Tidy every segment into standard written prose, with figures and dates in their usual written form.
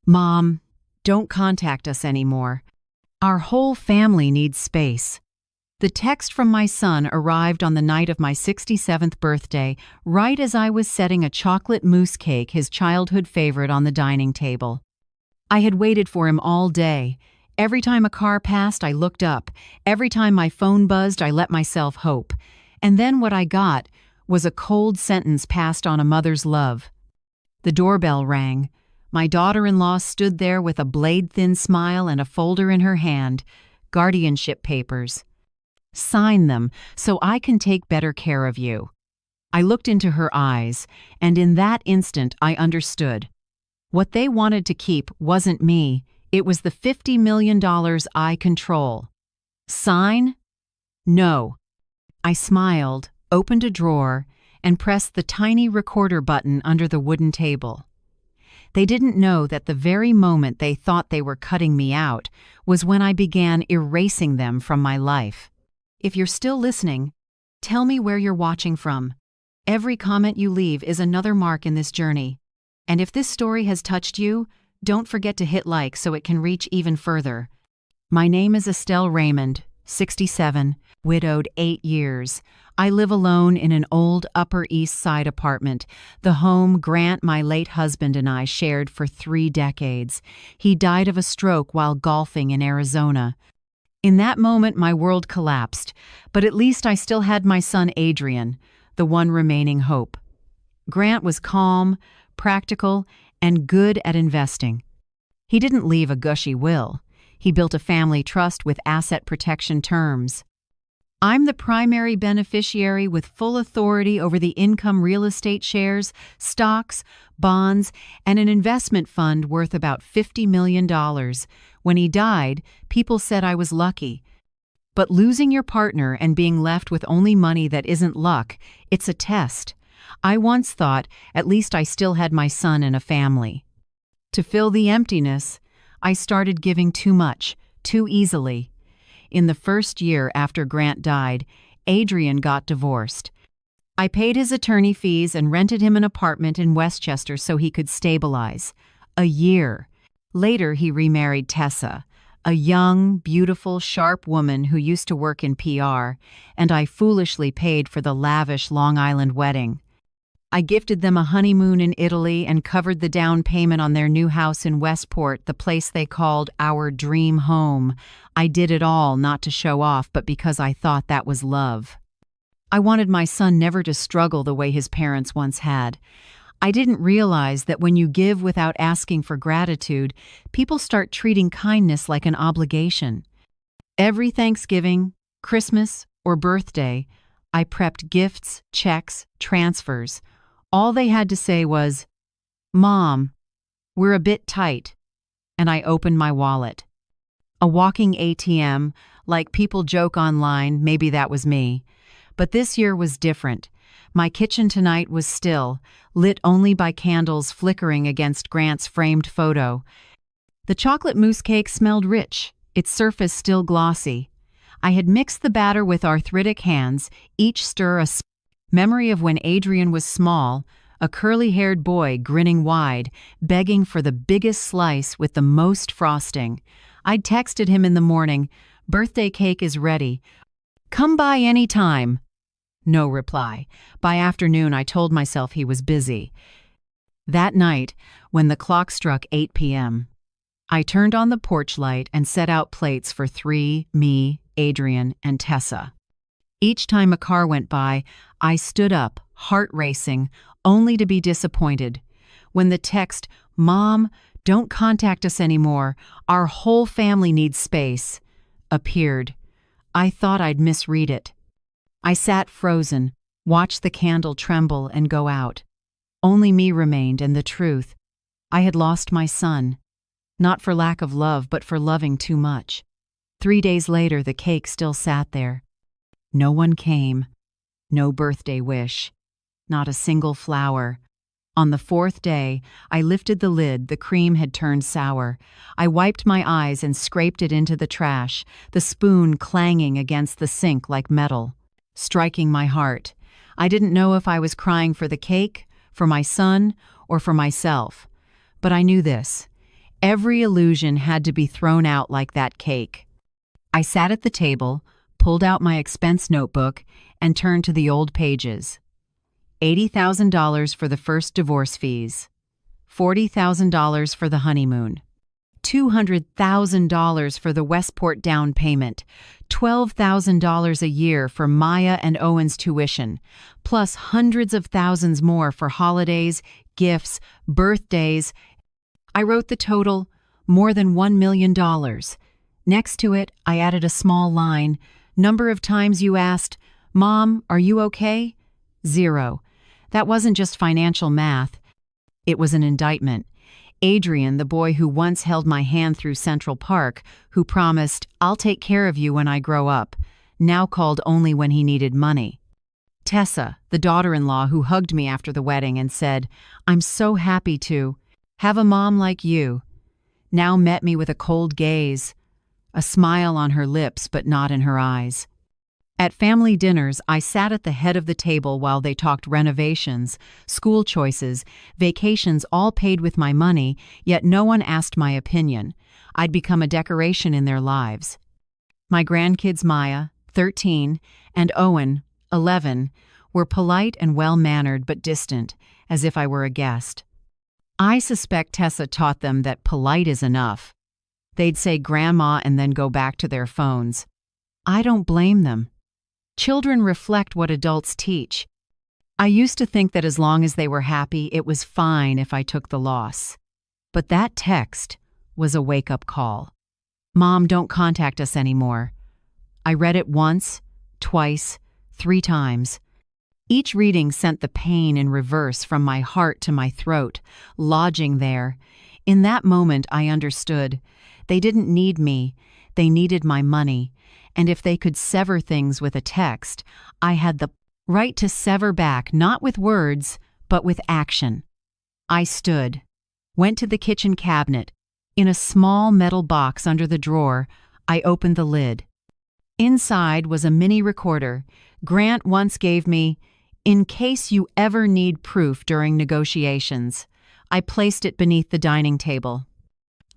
Mom, don't contact us anymore. Our whole family needs space. The text from my son arrived on the night of my 67th birthday, right as I was setting a chocolate mousse cake, his childhood favorite, on the dining table. I had waited for him all day. Every time a car passed, I looked up. Every time my phone buzzed, I let myself hope. And then what I got was a cold sentence passed on a mother's love. The doorbell rang. My daughter-in-law stood there with a blade-thin smile and a folder in her hand. Guardianship papers. Sign them so I can take better care of you. I looked into her eyes, and in that instant I understood. What they wanted to keep wasn't me, it was the $50 million I control. Sign? No. I smiled, opened a drawer, and pressed the tiny recorder button under the wooden table. They didn't know that the very moment they thought they were cutting me out was when I began erasing them from my life. If you're still listening, tell me where you're watching from. Every comment you leave is another mark in this journey. And if this story has touched you, don't forget to hit like so it can reach even further. My name is Estelle Raymond, 67, widowed 8 years. I live alone in an old Upper East Side apartment, the home Grant, my late husband, and I shared for 3 decades. He died of a stroke while golfing in Arizona. In that moment, my world collapsed, but at least I still had my son Adrian, the one remaining hope. Grant was calm, practical, and good at investing. He didn't leave a gushy will. He built a family trust with asset protection terms. I'm the primary beneficiary with full authority over the income real estate shares, stocks, bonds, and an investment fund worth about $50 million. When he died, people said I was lucky. But losing your partner and being left with only money that isn't luck, it's a test. I once thought at least I still had my son and a family. To fill the emptiness, I started giving too much, too easily. In the first year after Grant died, Adrian got divorced. I paid his attorney fees and rented him an apartment in Westchester so he could stabilize. A year. Later, he remarried Tessa, a young, beautiful, sharp woman who used to work in PR, and I foolishly paid for the lavish Long Island wedding. I gifted them a honeymoon in Italy and covered the down payment on their new house in Westport, the place they called our dream home. I did it all not to show off, but because I thought that was love. I wanted my son never to struggle the way his parents once had. I didn't realize that when you give without asking for gratitude, people start treating kindness like an obligation. Every Thanksgiving, Christmas, or birthday, I prepped gifts, checks, transfers. All they had to say was, "Mom, we're a bit tight," and I opened my wallet. A walking ATM, like people joke online, maybe that was me. But this year was different. My kitchen tonight was still, lit only by candles flickering against Grant's framed photo. The chocolate mousse cake smelled rich, its surface still glossy. I had mixed the batter with arthritic hands, each stir a memory of when Adrian was small, a curly-haired boy grinning wide, begging for the biggest slice with the most frosting. I'd texted him in the morning, "Birthday cake is ready. Come by any time." No reply. By afternoon, I told myself he was busy. That night, when the clock struck 8 p.m., I turned on the porch light and set out plates for 3, me, Adrian, and Tessa. Each time a car went by, I stood up, heart racing, only to be disappointed. When the text, "Mom, don't contact us anymore, our whole family needs space," appeared, I thought I'd misread it. I sat frozen, watched the candle tremble and go out. Only me remained and the truth. I had lost my son. Not for lack of love, but for loving too much. 3 days later, the cake still sat there. No one came. No birthday wish. Not a single flower. On the 4th day, I lifted the lid. The cream had turned sour. I wiped my eyes and scraped it into the trash, the spoon clanging against the sink like metal, striking my heart. I didn't know if I was crying for the cake, for my son, or for myself. But I knew this. Every illusion had to be thrown out like that cake. I sat at the table, pulled out my expense notebook, and turned to the old pages. $80,000 for the first divorce fees, $40,000 for the honeymoon, $200,000 for the Westport down payment, $12,000 a year for Maya and Owen's tuition, plus hundreds of thousands more for holidays, gifts, birthdays. I wrote the total, more than $1 million. Next to it, I added a small line, number of times you asked, "Mom, are you okay?" 0. That wasn't just financial math. It was an indictment. Adrian, the boy who once held my hand through Central Park, who promised, "I'll take care of you when I grow up," now called only when he needed money. Tessa, the daughter-in-law who hugged me after the wedding and said, "I'm so happy to have a mom like you," now met me with a cold gaze, a smile on her lips but not in her eyes. At family dinners, I sat at the head of the table while they talked renovations, school choices, vacations all paid with my money, yet no one asked my opinion. I'd become a decoration in their lives. My grandkids Maya, 13, and Owen, 11, were polite and well-mannered but distant, as if I were a guest. I suspect Tessa taught them that polite is enough. They'd say grandma and then go back to their phones. I don't blame them. Children reflect what adults teach. I used to think that as long as they were happy, it was fine if I took the loss. But that text was a wake-up call. "Mom, don't contact us anymore." I read it once, twice, 3 times. Each reading sent the pain in reverse from my heart to my throat, lodging there. In that moment, I understood. They didn't need me. They needed my money. And if they could sever things with a text, I had the right to sever back, not with words, but with action. I stood, went to the kitchen cabinet. In a small metal box under the drawer, I opened the lid. Inside was a mini recorder. Grant once gave me, "In case you ever need proof during negotiations." I placed it beneath the dining table.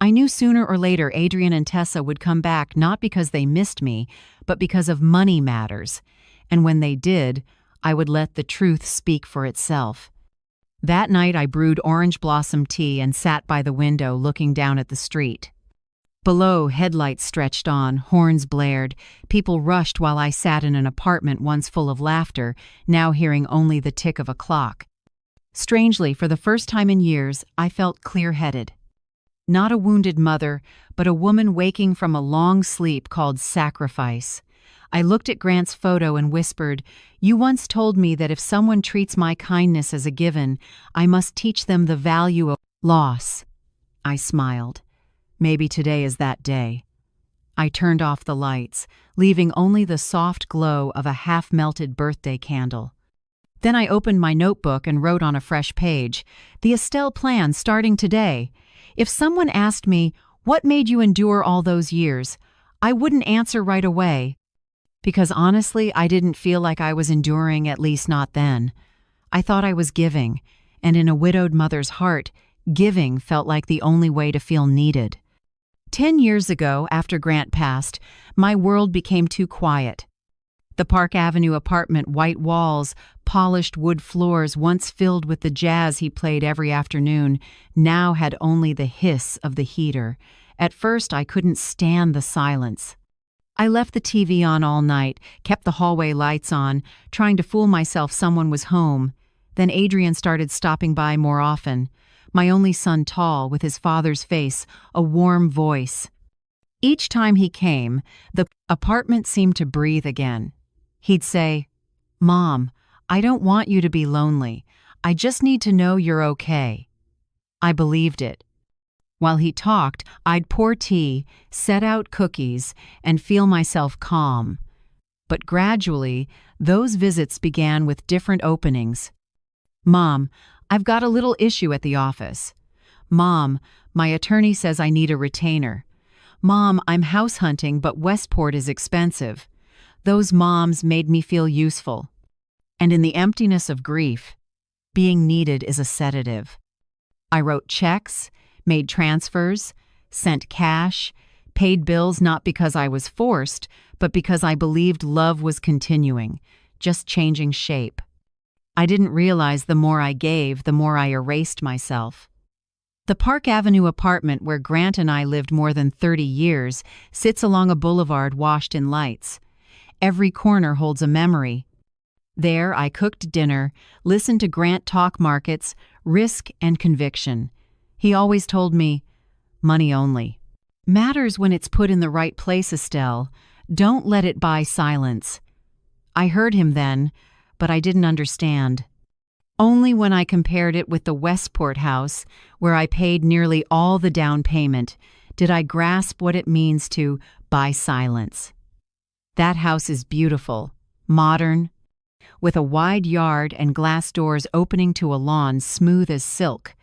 I knew sooner or later Adrian and Tessa would come back not because they missed me, but because of money matters. And when they did, I would let the truth speak for itself. That night I brewed orange blossom tea and sat by the window looking down at the street. Below, headlights stretched on, horns blared. People rushed while I sat in an apartment once full of laughter, now hearing only the tick of a clock. Strangely, for the first time in years, I felt clear-headed. Not a wounded mother, but a woman waking from a long sleep called sacrifice. I looked at Grant's photo and whispered, "You once told me that if someone treats my kindness as a given, I must teach them the value of loss." I smiled. Maybe today is that day. I turned off the lights, leaving only the soft glow of a half-melted birthday candle. Then I opened my notebook and wrote on a fresh page, "The Estelle plan starting today." If someone asked me, "What made you endure all those years?" I wouldn't answer right away. Because honestly, I didn't feel like I was enduring, at least not then. I thought I was giving, and in a widowed mother's heart, giving felt like the only way to feel needed. 10 years ago, after Grant passed, my world became too quiet. The Park Avenue apartment, white walls, polished wood floors once filled with the jazz he played every afternoon, now had only the hiss of the heater. At first, I couldn't stand the silence. I left the TV on all night, kept the hallway lights on, trying to fool myself someone was home. Then Adrian started stopping by more often. My only son tall, with his father's face, a warm voice. Each time he came, the apartment seemed to breathe again. He'd say, "Mom, I don't want you to be lonely. I just need to know you're okay." I believed it. While he talked, I'd pour tea, set out cookies, and feel myself calm. But gradually, those visits began with different openings. "Mom, I've got a little issue at the office." "Mom, my attorney says I need a retainer." "Mom, I'm house hunting, but Westport is expensive." Those moms made me feel useful. And in the emptiness of grief, being needed is a sedative. I wrote checks, made transfers, sent cash, paid bills not because I was forced, but because I believed love was continuing, just changing shape. I didn't realize the more I gave, the more I erased myself. The Park Avenue apartment where Grant and I lived more than 30 years sits along a boulevard washed in lights. Every corner holds a memory. There I cooked dinner, listened to Grant talk markets, risk and conviction. He always told me, money only matters when it's put in the right place, Estelle. Don't let it buy silence. I heard him then, but I didn't understand. Only when I compared it with the Westport house, where I paid nearly all the down payment, did I grasp what it means to buy silence. That house is beautiful, modern, with a wide yard and glass doors opening to a lawn smooth as silk.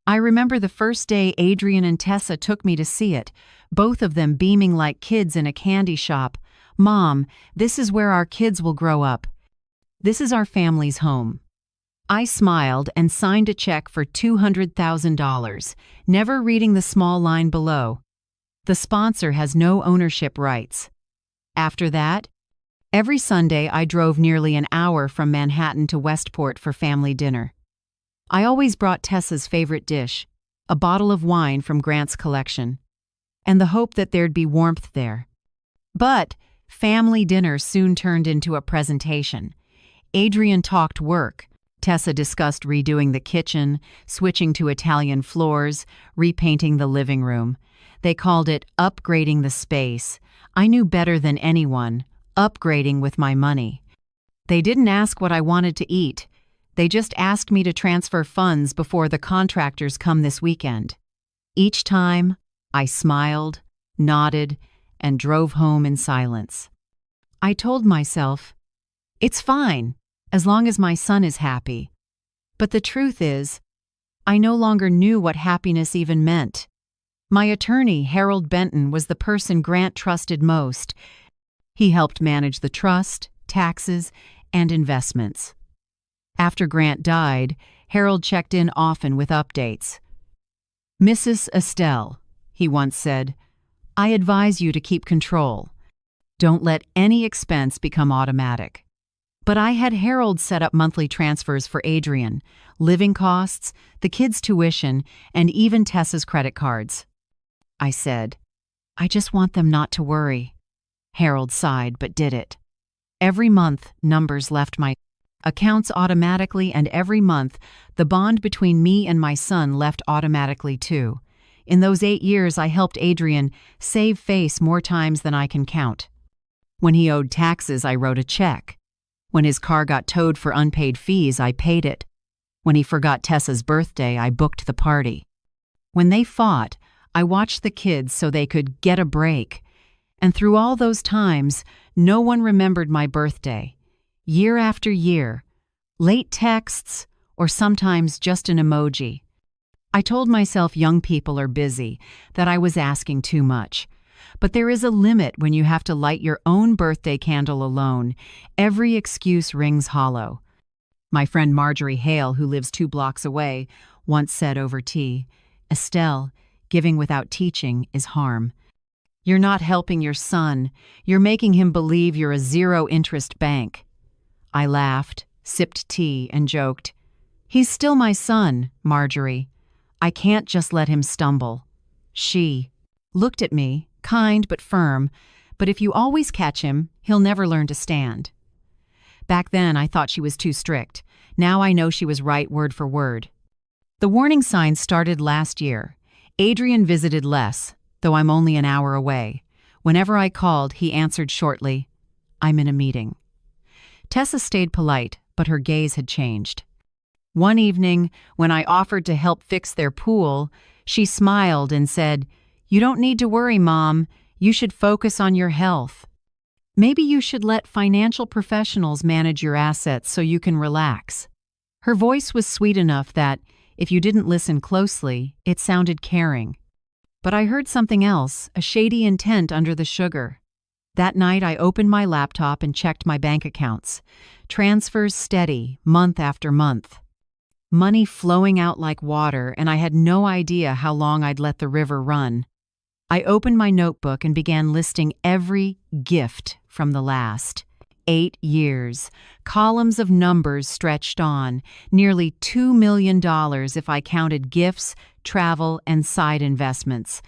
I remember the first day Adrian and Tessa took me to see it, both of them beaming like kids in a candy shop. "Mom, this is where our kids will grow up. This is our family's home." I smiled and signed a check for $200,000, never reading the small line below. The sponsor has no ownership rights. After that, every Sunday I drove nearly an hour from Manhattan to Westport for family dinner. I always brought Tessa's favorite dish, a bottle of wine from Grant's collection, and the hope that there'd be warmth there. But family dinner soon turned into a presentation. Adrian talked work. Tessa discussed redoing the kitchen, switching to Italian floors, repainting the living room. They called it upgrading the space. I knew better than anyone, upgrading with my money. They didn't ask what I wanted to eat. They just asked me to transfer funds before the contractors come this weekend. Each time, I smiled, nodded, and drove home in silence. I told myself, it's fine, as long as my son is happy. But the truth is, I no longer knew what happiness even meant. My attorney, Harold Benton, was the person Grant trusted most. He helped manage the trust, taxes, and investments. After Grant died, Harold checked in often with updates. "Mrs. Estelle," he once said, "I advise you to keep control. Don't let any expense become automatic." But I had Harold set up monthly transfers for Adrian, living costs, the kids' tuition, and even Tessa's credit cards. I said, "I just want them not to worry." Harold sighed but did it. Every month, numbers left my accounts automatically, and every month, the bond between me and my son left automatically too. In those 8 years, I helped Adrian save face more times than I can count. When he owed taxes, I wrote a check. When his car got towed for unpaid fees, I paid it. When he forgot Tessa's birthday, I booked the party. When they fought, I watched the kids so they could get a break. And through all those times, no one remembered my birthday. Year after year, late texts, or sometimes just an emoji. I told myself young people are busy, that I was asking too much. But there is a limit when you have to light your own birthday candle alone. Every excuse rings hollow. My friend Marjorie Hale, who lives 2 blocks away, once said over tea, "Estelle, giving without teaching is harm. You're not helping your son. You're making him believe you're a zero-interest bank." I laughed, sipped tea, and joked, "He's still my son, Marjorie. I can't just let him stumble." She looked at me, kind but firm, "But if you always catch him, he'll never learn to stand." Back then, I thought she was too strict. Now I know she was right word for word. The warning signs started last year. Adrian visited less, though I'm only an hour away. Whenever I called, he answered shortly, "I'm in a meeting." Tessa stayed polite, but her gaze had changed. One evening, when I offered to help fix their pool, she smiled and said, "You don't need to worry, Mom. You should focus on your health. Maybe you should let financial professionals manage your assets so you can relax." Her voice was sweet enough that, if you didn't listen closely, it sounded caring. But I heard something else, a shady intent under the sugar. That night, I opened my laptop and checked my bank accounts. Transfers steady, month after month. money flowing out like water, and I had no idea how long I'd let the river run. I opened my notebook and began listing every gift from the last 8 years. Columns of numbers stretched on, nearly $2 million if I counted gifts, travel, and side investments.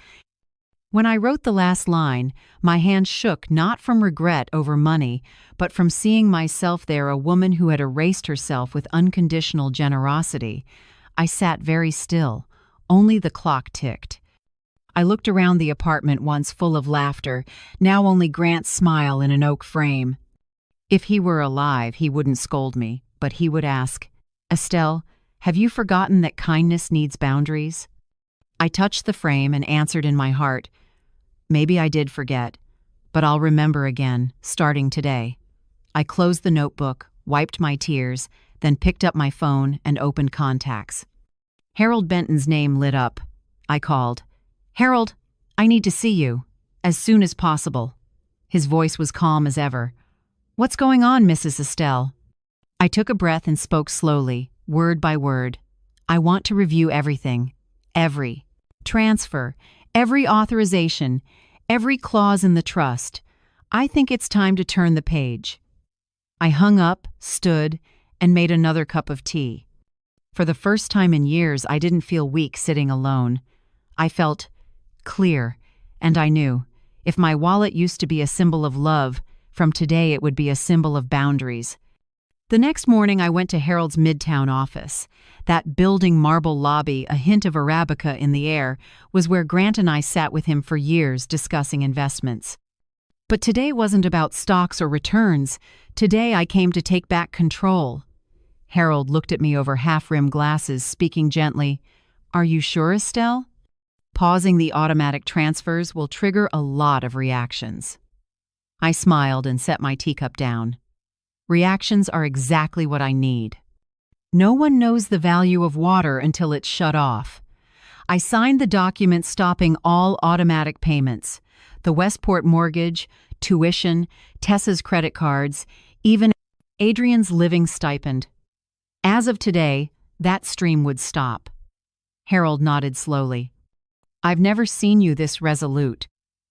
When I wrote the last line, my hand shook not from regret over money, but from seeing myself there, a woman who had erased herself with unconditional generosity. I sat very still. Only the clock ticked. I looked around the apartment, once full of laughter, now only Grant's smile in an oak frame. If he were alive, he wouldn't scold me, but he would ask, "Estelle, have you forgotten that kindness needs boundaries?" I touched the frame and answered in my heart, "Maybe I did forget, but I'll remember again, starting today." I closed the notebook, wiped my tears, then picked up my phone and opened contacts. Harold Benton's name lit up. I called, "Harold, I need to see you, as soon as possible." His voice was calm as ever. "What's going on, Mrs. Estelle?" I took a breath and spoke slowly, word by word. "I want to review everything. Every transfer, every authorization, every clause in the trust. I think it's time to turn the page." I hung up, stood, and made another cup of tea. For the first time in years, I didn't feel weak sitting alone. I felt clear, and I knew, if my wallet used to be a symbol of love, from today it would be a symbol of boundaries. The next morning I went to Harold's Midtown office. That building marble lobby, a hint of Arabica in the air, was where Grant and I sat with him for years discussing investments. But today wasn't about stocks or returns. Today I came to take back control. Harold looked at me over half-rimmed glasses, speaking gently. "Are you sure, Estelle? Pausing the automatic transfers will trigger a lot of reactions." I smiled and set my teacup down. Reactions are exactly what I need. No one knows the value of water until it's shut off. I signed the document stopping all automatic payments, the Westport mortgage, tuition, Tessa's credit cards, even Adrian's living stipend. As of today, that stream would stop. Harold nodded slowly. "I've never seen you this resolute.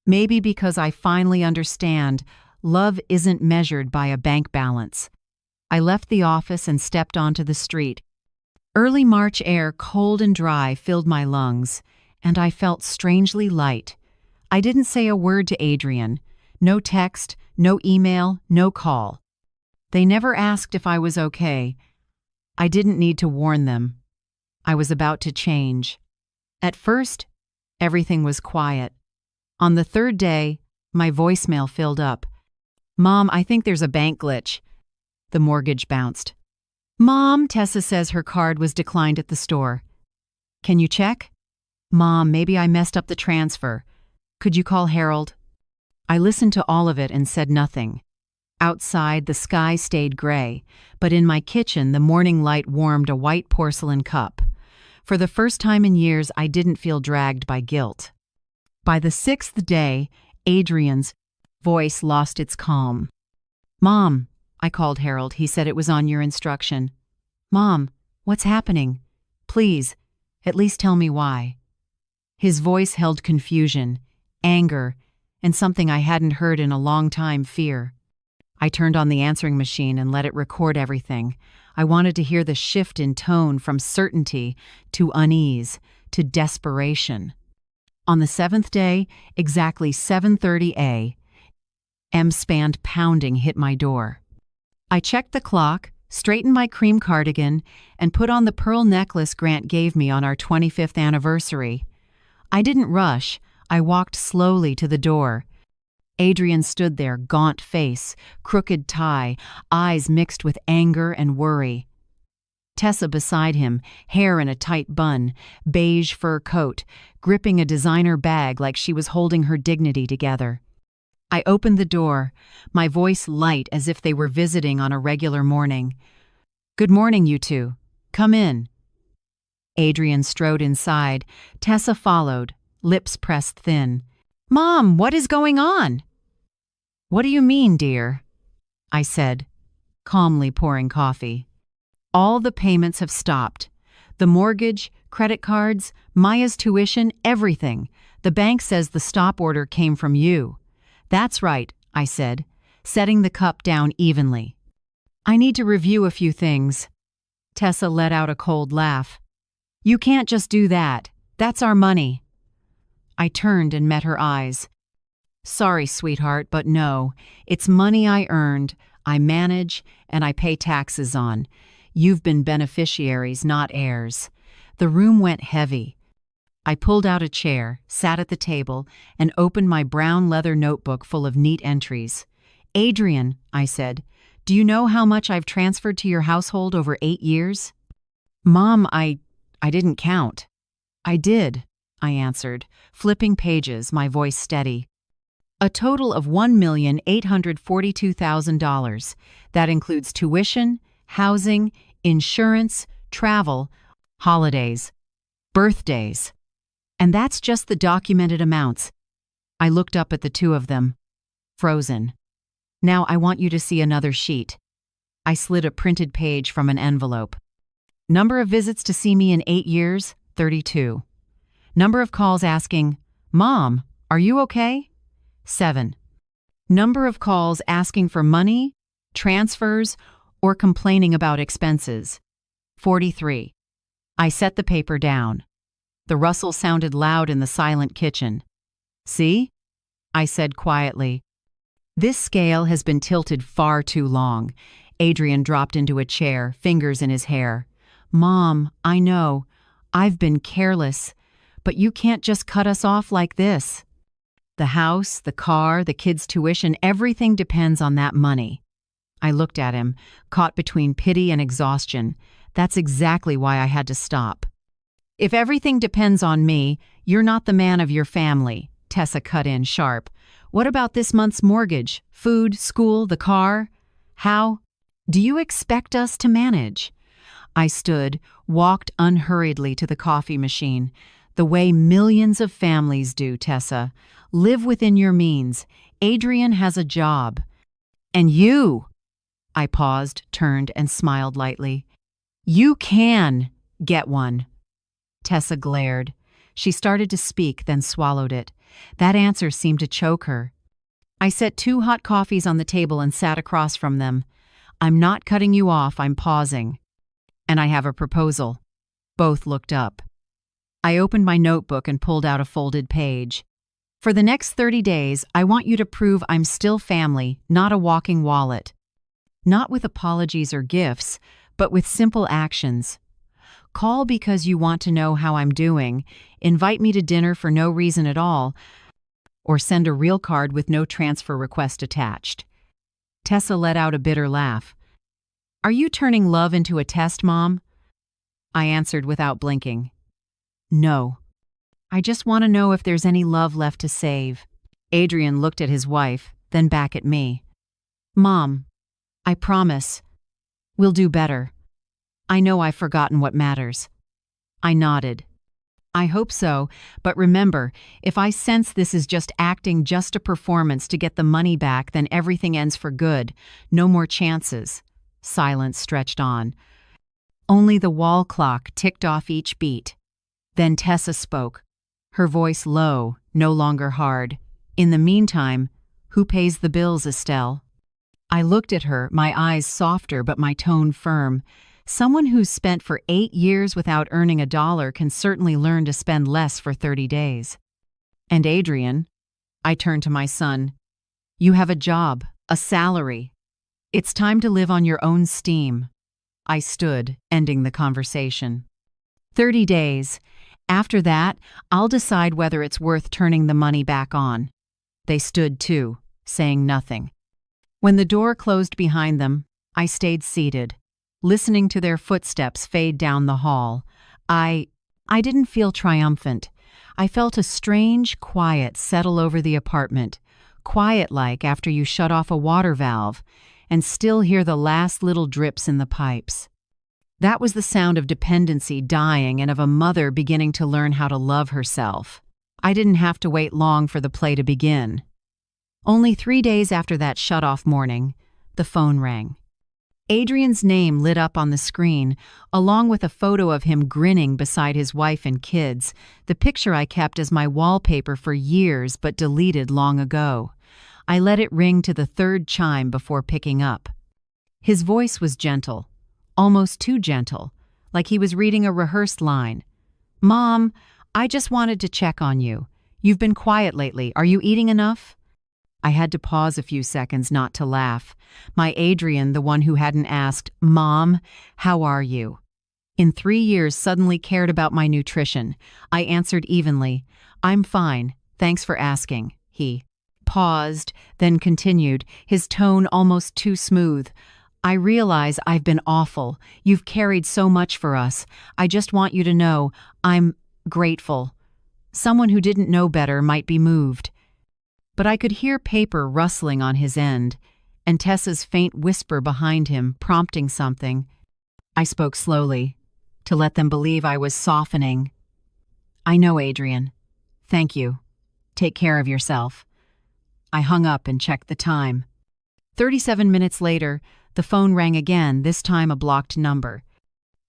Maybe because I finally understand love isn't measured by a bank balance." I left the office and stepped onto the street. Early March air, cold and dry, filled my lungs, and I felt strangely light. I didn't say a word to Adrian. No text, no email, no call. They never asked if I was okay. I didn't need to warn them. I was about to change. At first, everything was quiet. On the third day, my voicemail filled up. "Mom, I think there's a bank glitch." The mortgage bounced. "Mom, Tessa says her card was declined at the store." "Can you check?" "Mom, maybe I messed up the transfer. Could you call Harold?" I listened to all of it and said nothing. Outside, the sky stayed gray, but in my kitchen, the morning light warmed a white porcelain cup. For the first time in years, I didn't feel dragged by guilt. By the 6th day, Adrian's voice lost its calm. "Mom," I called Harold. He said it was on your instruction. "Mom, what's happening? Please, at least tell me why." His voice held confusion, anger, and something I hadn't heard in a long time, fear. I turned on the answering machine and let it record everything. I wanted to hear the shift in tone from certainty to unease to desperation. On the 7th day, exactly 7:30 a.m. spanned pounding hit my door. I checked the clock, straightened my cream cardigan, and put on the pearl necklace Grant gave me on our 25th anniversary. I didn't rush. I walked slowly to the door. Adrian stood there, gaunt face, crooked tie, eyes mixed with anger and worry. Tessa beside him, hair in a tight bun, beige fur coat, gripping a designer bag like she was holding her dignity together. I opened the door, my voice light as if they were visiting on a regular morning. "Good morning, you two. Come in." Adrian strode inside. Tessa followed, lips pressed thin. "Mom, what is going on?" "What do you mean, dear?" I said, calmly pouring coffee. "All the payments have stopped. The mortgage, credit cards, Maya's tuition, everything. The bank says the stop order came from you. That's right, I said, setting the cup down evenly. I need to review a few things. Tessa let out a cold laugh. You can't just do that. That's our money. I turned and met her eyes. Sorry, sweetheart, but no. It's money I earned, I manage, and I pay taxes on. You've been beneficiaries, not heirs. The room went heavy. I pulled out a chair, sat at the table, and opened my brown leather notebook full of neat entries. Adrian, I said, do you know how much I've transferred to your household over 8 years? Mom, I didn't count. I did, I answered, flipping pages, my voice steady. A total of $1,842,000. That includes tuition, housing, insurance, travel, holidays, birthdays. And that's just the documented amounts. I looked up at the two of them, frozen. Now I want you to see another sheet. I slid a printed page from an envelope. Number of visits to see me in 8 years, 32. Number of calls asking, Mom, are you okay? 7. Number of calls asking for money, transfers, or complaining about expenses, 43. I set the paper down. The rustle sounded loud in the silent kitchen. See? I said quietly. This scale has been tilted far too long. Adrian dropped into a chair, fingers in his hair. Mom, I know. I've been careless. But you can't just cut us off like this. The house, the car, the kids' tuition, everything depends on that money. I looked at him, caught between pity and exhaustion. That's exactly why I had to stop. If everything depends on me, you're not the man of your family, Tessa cut in sharp. What about this month's mortgage, food, school, the car? How do you expect us to manage? I stood, walked unhurriedly to the coffee machine. The way millions of families do, Tessa. Live within your means. Adrian has a job. And you, I paused, turned, and smiled lightly. You can get one. Tessa glared. She started to speak, then swallowed it. That answer seemed to choke her. I set 2 hot coffees on the table and sat across from them. I'm not cutting you off, I'm pausing. And I have a proposal. Both looked up. I opened my notebook and pulled out a folded page. For the next 30 days, I want you to prove I'm still family, not a walking wallet. Not with apologies or gifts, but with simple actions. Call because you want to know how I'm doing, invite me to dinner for no reason at all, or send a real card with no transfer request attached. Tessa let out a bitter laugh. Are you turning love into a test, Mom? I answered without blinking. No. I just want to know if there's any love left to save. Adrian looked at his wife, then back at me. Mom, I promise. We'll do better. I know I've forgotten what matters. I nodded. I hope so, but remember, if I sense this is just acting, just a performance to get the money back, then everything ends for good. No more chances. Silence stretched on. Only the wall clock ticked off each beat. Then Tessa spoke, her voice low, no longer hard. In the meantime, who pays the bills, Estelle? I looked at her, my eyes softer but my tone firm. Someone who's spent for 8 years without earning a dollar can certainly learn to spend less for 30 days. And Adrian, I turned to my son, you have a job, a salary. It's time to live on your own steam. I stood, ending the conversation. 30 days. After that, I'll decide whether it's worth turning the money back on. They stood too, saying nothing. When the door closed behind them, I stayed seated, listening to their footsteps fade down the hall. I didn't feel triumphant. I felt a strange quiet settle over the apartment, quiet like after you shut off a water valve and still hear the last little drips in the pipes. That was the sound of dependency dying and of a mother beginning to learn how to love herself. I didn't have to wait long for the play to begin. Only 3 days after that shut-off morning, the phone rang. Adrian's name lit up on the screen, along with a photo of him grinning beside his wife and kids, the picture I kept as my wallpaper for years but deleted long ago. I let it ring to the third chime before picking up. His voice was gentle, almost too gentle, like he was reading a rehearsed line. "Mom, I just wanted to check on you. You've been quiet lately. Are you eating enough?" I had to pause a few seconds not to laugh. My Adrian, the one who hadn't asked, "Mom, how are you?" in 3 years, suddenly cared about my nutrition. I answered evenly, "I'm fine. Thanks for asking." He paused, then continued, his tone almost too smooth. "I realize I've been awful. You've carried so much for us. I just want you to know I'm grateful." Someone who didn't know better might be moved. But I could hear paper rustling on his end, and Tessa's faint whisper behind him, prompting something. I spoke slowly, to let them believe I was softening. "I know, Adrian. Thank you. Take care of yourself." I hung up and checked the time. 37 minutes later, the phone rang again, this time a blocked number.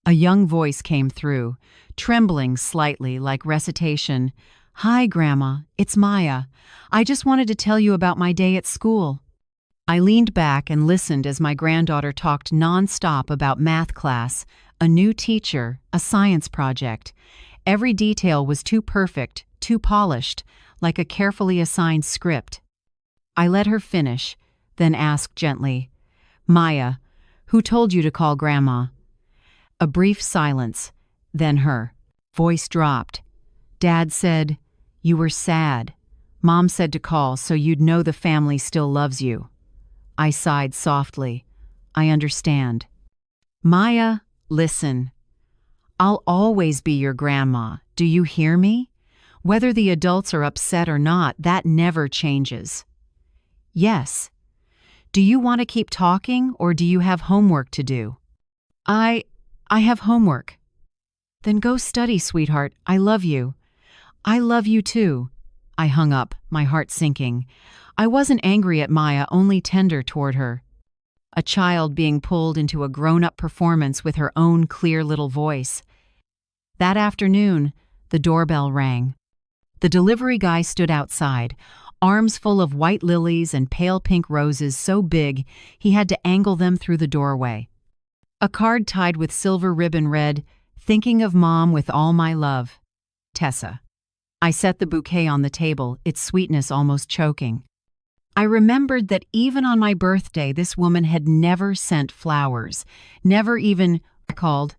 A young voice came through, trembling slightly like recitation. "Hi, Grandma. It's Maya. I just wanted to tell you about my day at school." I leaned back and listened as my granddaughter talked nonstop about math class, a new teacher, a science project. Every detail was too perfect, too polished, like a carefully assigned script. I let her finish, then asked gently, "Maya, who told you to call Grandma?" A brief silence, then her voice dropped. "Dad said you were sad. Mom said to call so you'd know the family still loves you." I sighed softly. "I understand." "Maya, listen. I'll always be your grandma. Do you hear me? Whether the adults are upset or not, that never changes." "Yes. Do you want to keep talking or do you have homework to do?" I have homework." "Then go study, sweetheart. I love you." "I love you too." I hung up, my heart sinking. I wasn't angry at Maya, only tender toward her. A child being pulled into a grown-up performance with her own clear little voice. That afternoon, the doorbell rang. The delivery guy stood outside, arms full of white lilies and pale pink roses so big he had to angle them through the doorway. A card tied with silver ribbon read, "Thinking of Mom with all my love. Tessa." I set the bouquet on the table, its sweetness almost choking. I remembered that even on my birthday, this woman had never sent flowers, never even called.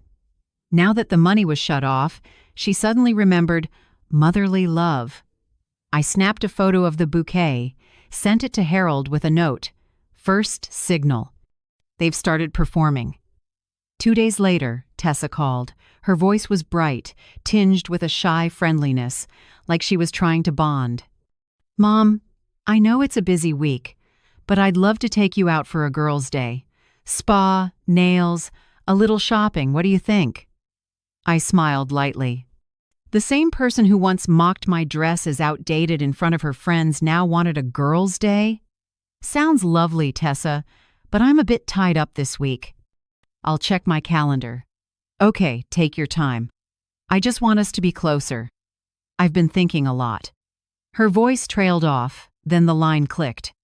Now that the money was shut off, she suddenly remembered motherly love. I snapped a photo of the bouquet, sent it to Harold with a note. First signal. They've started performing. 2 days later, Tessa called. Her voice was bright, tinged with a shy friendliness, like she was trying to bond. "Mom, I know it's a busy week, but I'd love to take you out for a girls' day. Spa, nails, a little shopping, what do you think?" I smiled lightly. The same person who once mocked my dress as outdated in front of her friends now wanted a girls' day? Sounds lovely, Tessa, but I'm a bit tied up this week. I'll check my calendar. Okay, take your time. I just want us to be closer. I've been thinking a lot. Her voice trailed off, then the line clicked.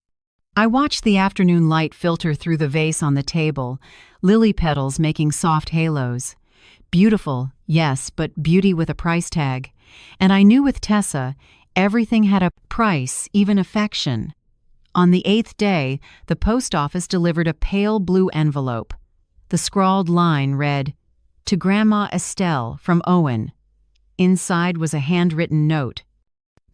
I watched the afternoon light filter through the vase on the table, lily petals making soft halos. Beautiful, yes, but beauty with a price tag. And I knew with Tessa, everything had a price, even affection. On the 8th day, the post office delivered a pale blue envelope. The scrawled line read, "To Grandma Estelle from Owen." Inside was a handwritten note.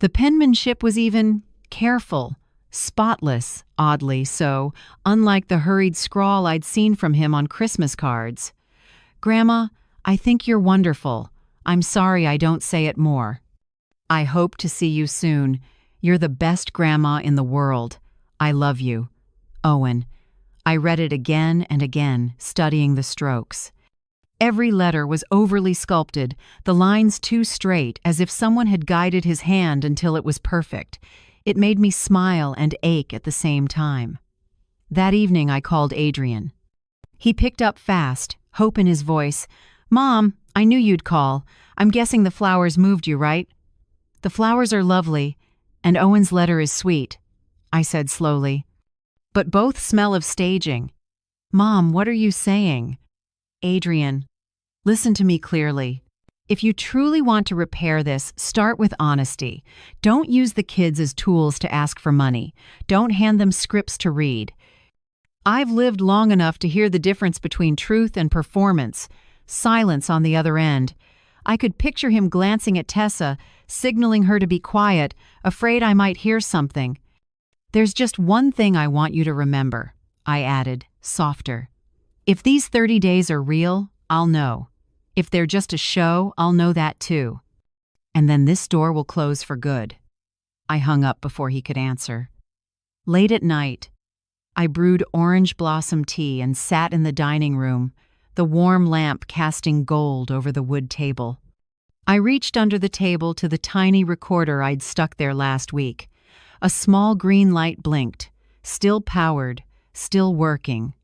The penmanship was even careful, spotless, oddly so, unlike the hurried scrawl I'd seen from him on Christmas cards. "Grandma, I think you're wonderful. I'm sorry I don't say it more. I hope to see you soon. You're the best grandma in the world. I love you. Owen." I read it again and again, studying the strokes. Every letter was overly sculpted, the lines too straight, as if someone had guided his hand until it was perfect. It made me smile and ache at the same time. That evening I called Adrian. He picked up fast, hope in his voice. "Mom, I knew you'd call. I'm guessing the flowers moved you, right?" "The flowers are lovely, and Owen's letter is sweet," I said slowly. "But both smell of staging." "Mom, what are you saying?" "Adrian, listen to me clearly. If you truly want to repair this, start with honesty. Don't use the kids as tools to ask for money. Don't hand them scripts to read. I've lived long enough to hear the difference between truth and performance, silence on the other end. I could picture him glancing at Tessa, signaling her to be quiet, afraid I might hear something. "There's just one thing I want you to remember," I added, softer. "If these 30 days are real, I'll know. If they're just a show, I'll know that too. And then this door will close for good." I hung up before he could answer. Late at night, I brewed orange blossom tea and sat in the dining room, the warm lamp casting gold over the wood table. I reached under the table to the tiny recorder I'd stuck there last week. A small green light blinked, still powered, still working.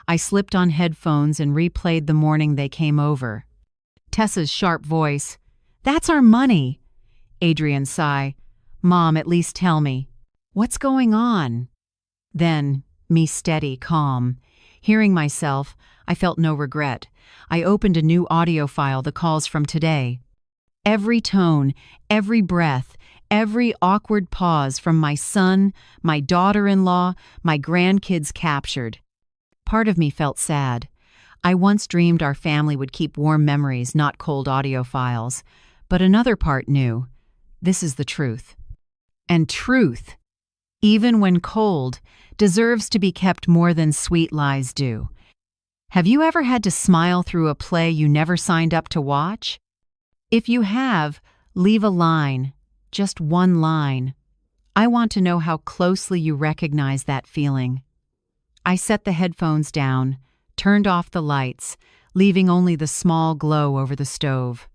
I slipped on headphones and replayed the morning they came over. Tessa's sharp voice, "That's our money." Adrian's sigh, "Mom, at least tell me. What's going on?" Then, me steady, calm. Hearing myself, I felt no regret. I opened a new audio file, the calls from today. Every tone, every breath, every awkward pause from my son, my daughter-in-law, my grandkids captured. Part of me felt sad. I once dreamed our family would keep warm memories, not cold audio files. But another part knew, this is the truth. And truth, even when cold, deserves to be kept more than sweet lies do. Have you ever had to smile through a play you never signed up to watch? If you have, leave a line, just one line. I want to know how closely you recognize that feeling. I set the headphones down, turned off the lights, leaving only the small glow over the stove.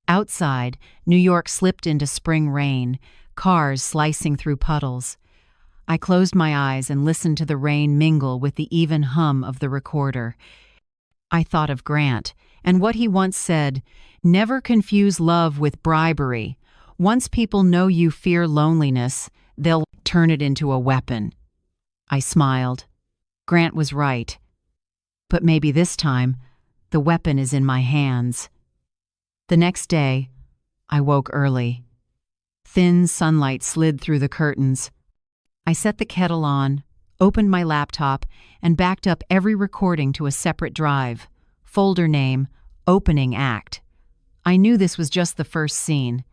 Outside, New York slipped into spring rain, cars slicing through puddles. I closed my eyes and listened to the rain mingle with the even hum of the recorder. I thought of Grant, and what he once said, "Never confuse love with bribery. Once people know you fear loneliness, they'll turn it into a weapon." I smiled. Grant was right. But maybe this time, the weapon is in my hands. The next day, I woke early. Thin sunlight slid through the curtains. I set the kettle on, opened my laptop, and backed up every recording to a separate drive. Folder name, Opening Act. I knew this was just the first scene.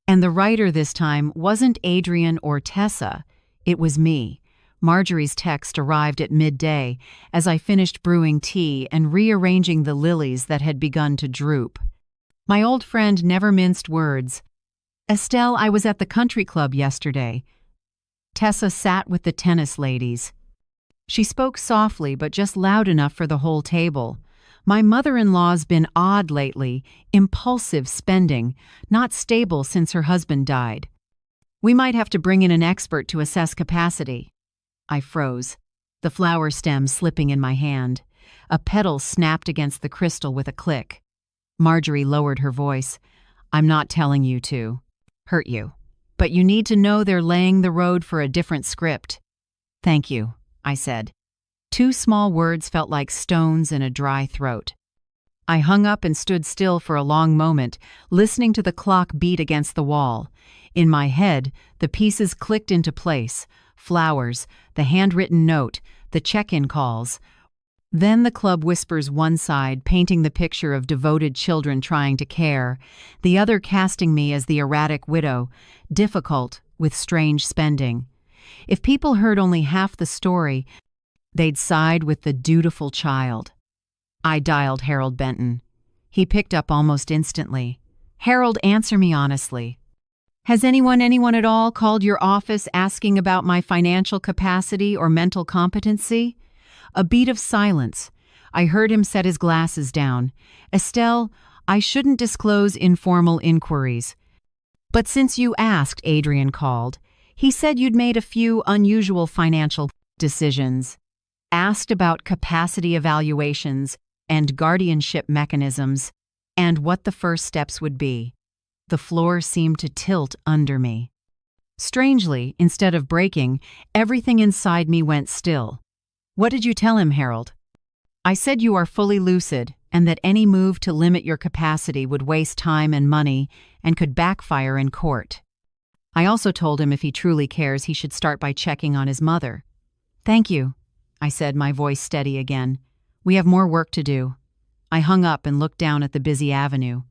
And the writer this time wasn't Adrian or Tessa, it was me. Marjorie's text arrived at midday as I finished brewing tea and rearranging the lilies that had begun to droop. My old friend never minced words. "Estelle, I was at the country club yesterday." Tessa sat with the tennis ladies. She spoke softly but just loud enough for the whole table. "My mother-in-law's been odd lately, impulsive spending, not stable since her husband died. We might have to bring in an expert to assess capacity." I froze, the flower stem slipping in my hand. A petal snapped against the crystal with a click. Marjorie lowered her voice. "I'm not telling you to hurt you, but you need to know they're laying the road for a different script." "Thank you," I said. 2 small words felt like stones in a dry throat. I hung up and stood still for a long moment, listening to the clock beat against the wall. In my head, the pieces clicked into place. Flowers, the handwritten note, the check-in calls. Then the club whispers one side, painting the picture of devoted children trying to care, the other casting me as the erratic widow, difficult with strange spending. If people heard only half the story, they'd side with the dutiful child. I dialed Harold Benton. He picked up almost instantly. "Harold, answer me honestly. Has anyone at all called your office asking about my financial capacity or mental competency?" A beat of silence. I heard him set his glasses down. "Estelle, I shouldn't disclose informal inquiries. But since you asked," Adrian called. "He said you'd made a few unusual financial decisions." asked about capacity evaluations and guardianship mechanisms and what the first steps would be. The floor seemed to tilt under me. Strangely, instead of breaking, everything inside me went still. "What did you tell him, Harold?" "I said you are fully lucid and that any move to limit your capacity would waste time and money and could backfire in court. I also told him if he truly cares, he should start by checking on his mother." "Thank you," I said, my voice steady again. "We have more work to do." I hung up and looked down at the busy avenue.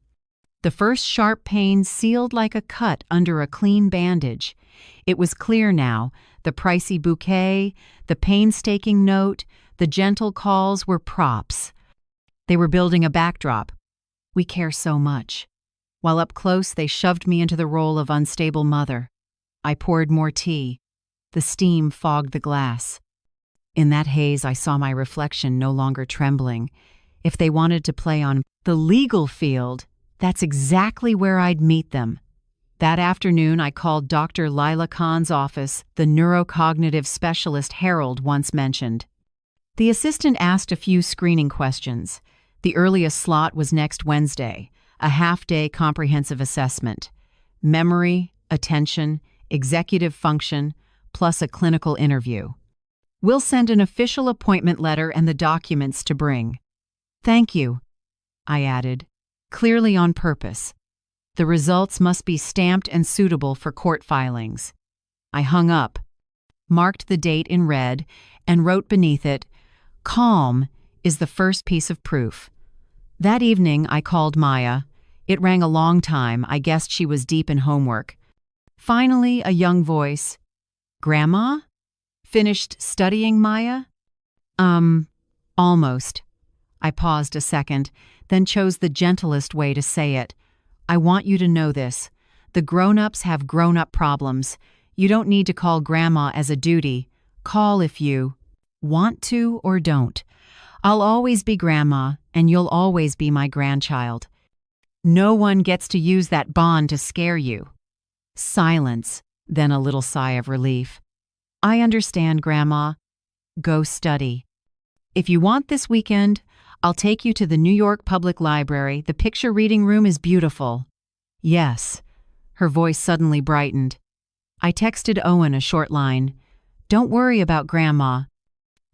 The first sharp pain sealed like a cut under a clean bandage. It was clear now. The pricey bouquet, the painstaking note, the gentle calls were props. They were building a backdrop. We care so much. While up close, they shoved me into the role of unstable mother. I poured more tea. The steam fogged the glass. In that haze, I saw my reflection no longer trembling. If they wanted to play on the legal field, that's exactly where I'd meet them. That afternoon, I called Dr. Lila Khan's office, the neurocognitive specialist Harold once mentioned. The assistant asked a few screening questions. The earliest slot was next Wednesday, a half-day comprehensive assessment. Memory, attention, executive function, plus a clinical interview. "We'll send an official appointment letter and the documents to bring." "Thank you," I added, clearly on purpose. The results must be stamped and suitable for court filings. I hung up, marked the date in red, and wrote beneath it, "Calm is the first piece of proof." That evening, I called Maya. It rang a long time. I guessed she was deep in homework. Finally, a young voice. "Grandma? Finished studying, Maya?" Almost." I paused a second, then chose the gentlest way to say it. "I want you to know this. The grown-ups have grown-up problems. You don't need to call Grandma as a duty. Call if you want to or don't. I'll always be Grandma, and you'll always be my grandchild. No one gets to use that bond to scare you." Silence, then a little sigh of relief. "I understand, Grandma. Go study. If you want this weekend, I'll take you to the New York Public Library. The picture reading room is beautiful." "Yes." Her voice suddenly brightened. I texted Owen a short line. "Don't worry about Grandma.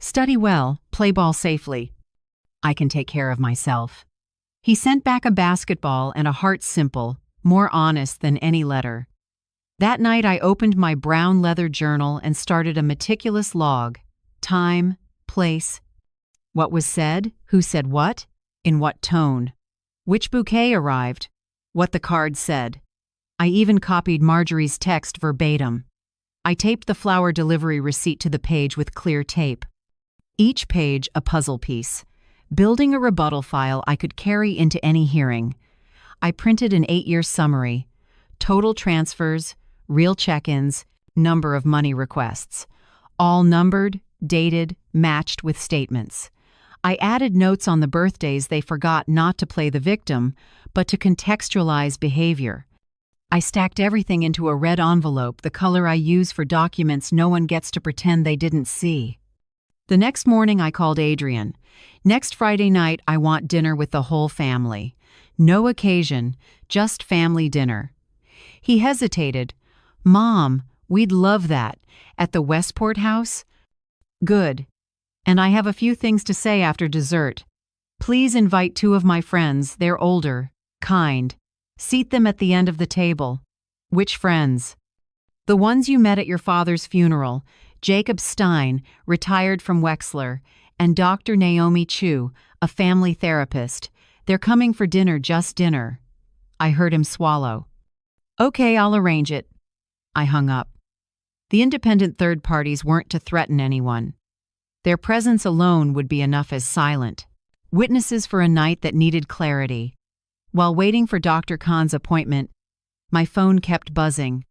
Study well, play ball safely. I can take care of myself." He sent back a basketball and a heart simple, more honest than any letter. That night I opened my brown leather journal and started a meticulous log. Time, place, what was said, who said what, in what tone, which bouquet arrived, what the card said. I even copied Marjorie's text verbatim. I taped the flower delivery receipt to the page with clear tape. Each page a puzzle piece, building a rebuttal file I could carry into any hearing. I printed an 8-year summary, total transfers, real check-ins, number of money requests, all numbered, dated, matched with statements. I added notes on the birthdays they forgot not to play the victim, but to contextualize behavior. I stacked everything into a red envelope, the color I use for documents no one gets to pretend they didn't see. The next morning I called Adrian. "Next Friday night I want dinner with the whole family. No occasion, just family dinner." He hesitated. "Mom, we'd love that. At the Westport house?" "Good. And I have a few things to say after dessert. Please invite 2 of my friends. They're older, kind. Seat them at the end of the table." "Which friends?" "The ones you met at your father's funeral. Jacob Stein, retired from Wexler, and Dr. Naomi Chu, a family therapist. They're coming for dinner, just dinner." I heard him swallow. "Okay, I'll arrange it." I hung up. The independent third parties weren't to threaten anyone. Their presence alone would be enough as silent witnesses for a night that needed clarity. While waiting for Dr. Khan's appointment, my phone kept buzzing.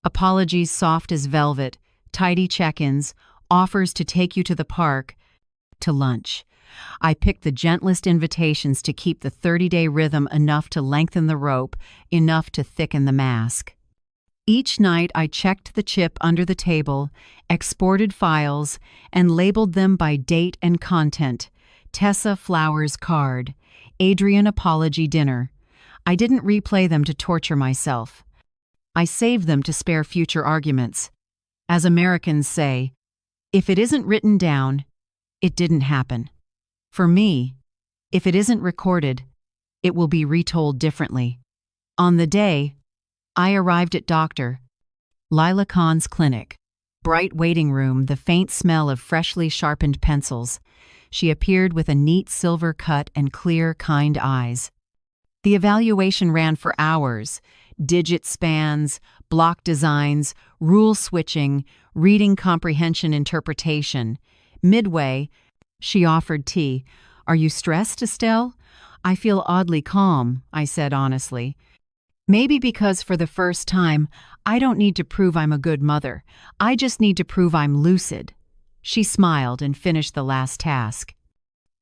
Apologies soft as velvet, tidy check-ins, offers to take you to the park, to lunch. I picked the gentlest invitations to keep the 30-day rhythm enough to lengthen the rope, enough to thicken the mask. Each night I checked the chip under the table, exported files, and labeled them by date and content. Tessa Flowers card. Adrian apology dinner. I didn't replay them to torture myself. I saved them to spare future arguments. As Americans say, if it isn't written down, it didn't happen. For me, if it isn't recorded, it will be retold differently. On the day, I arrived at Dr. Lila Khan's clinic. Bright waiting room, the faint smell of freshly sharpened pencils. She appeared with a neat silver cut and clear, kind eyes. The evaluation ran for hours. Digit spans, block designs, rule switching, reading comprehension interpretation. Midway, she offered tea. "Are you stressed, Estelle?" "I feel oddly calm," I said honestly. Maybe because for the first time, I don't need to prove I'm a good mother. I just need to prove I'm lucid. She smiled and finished the last task.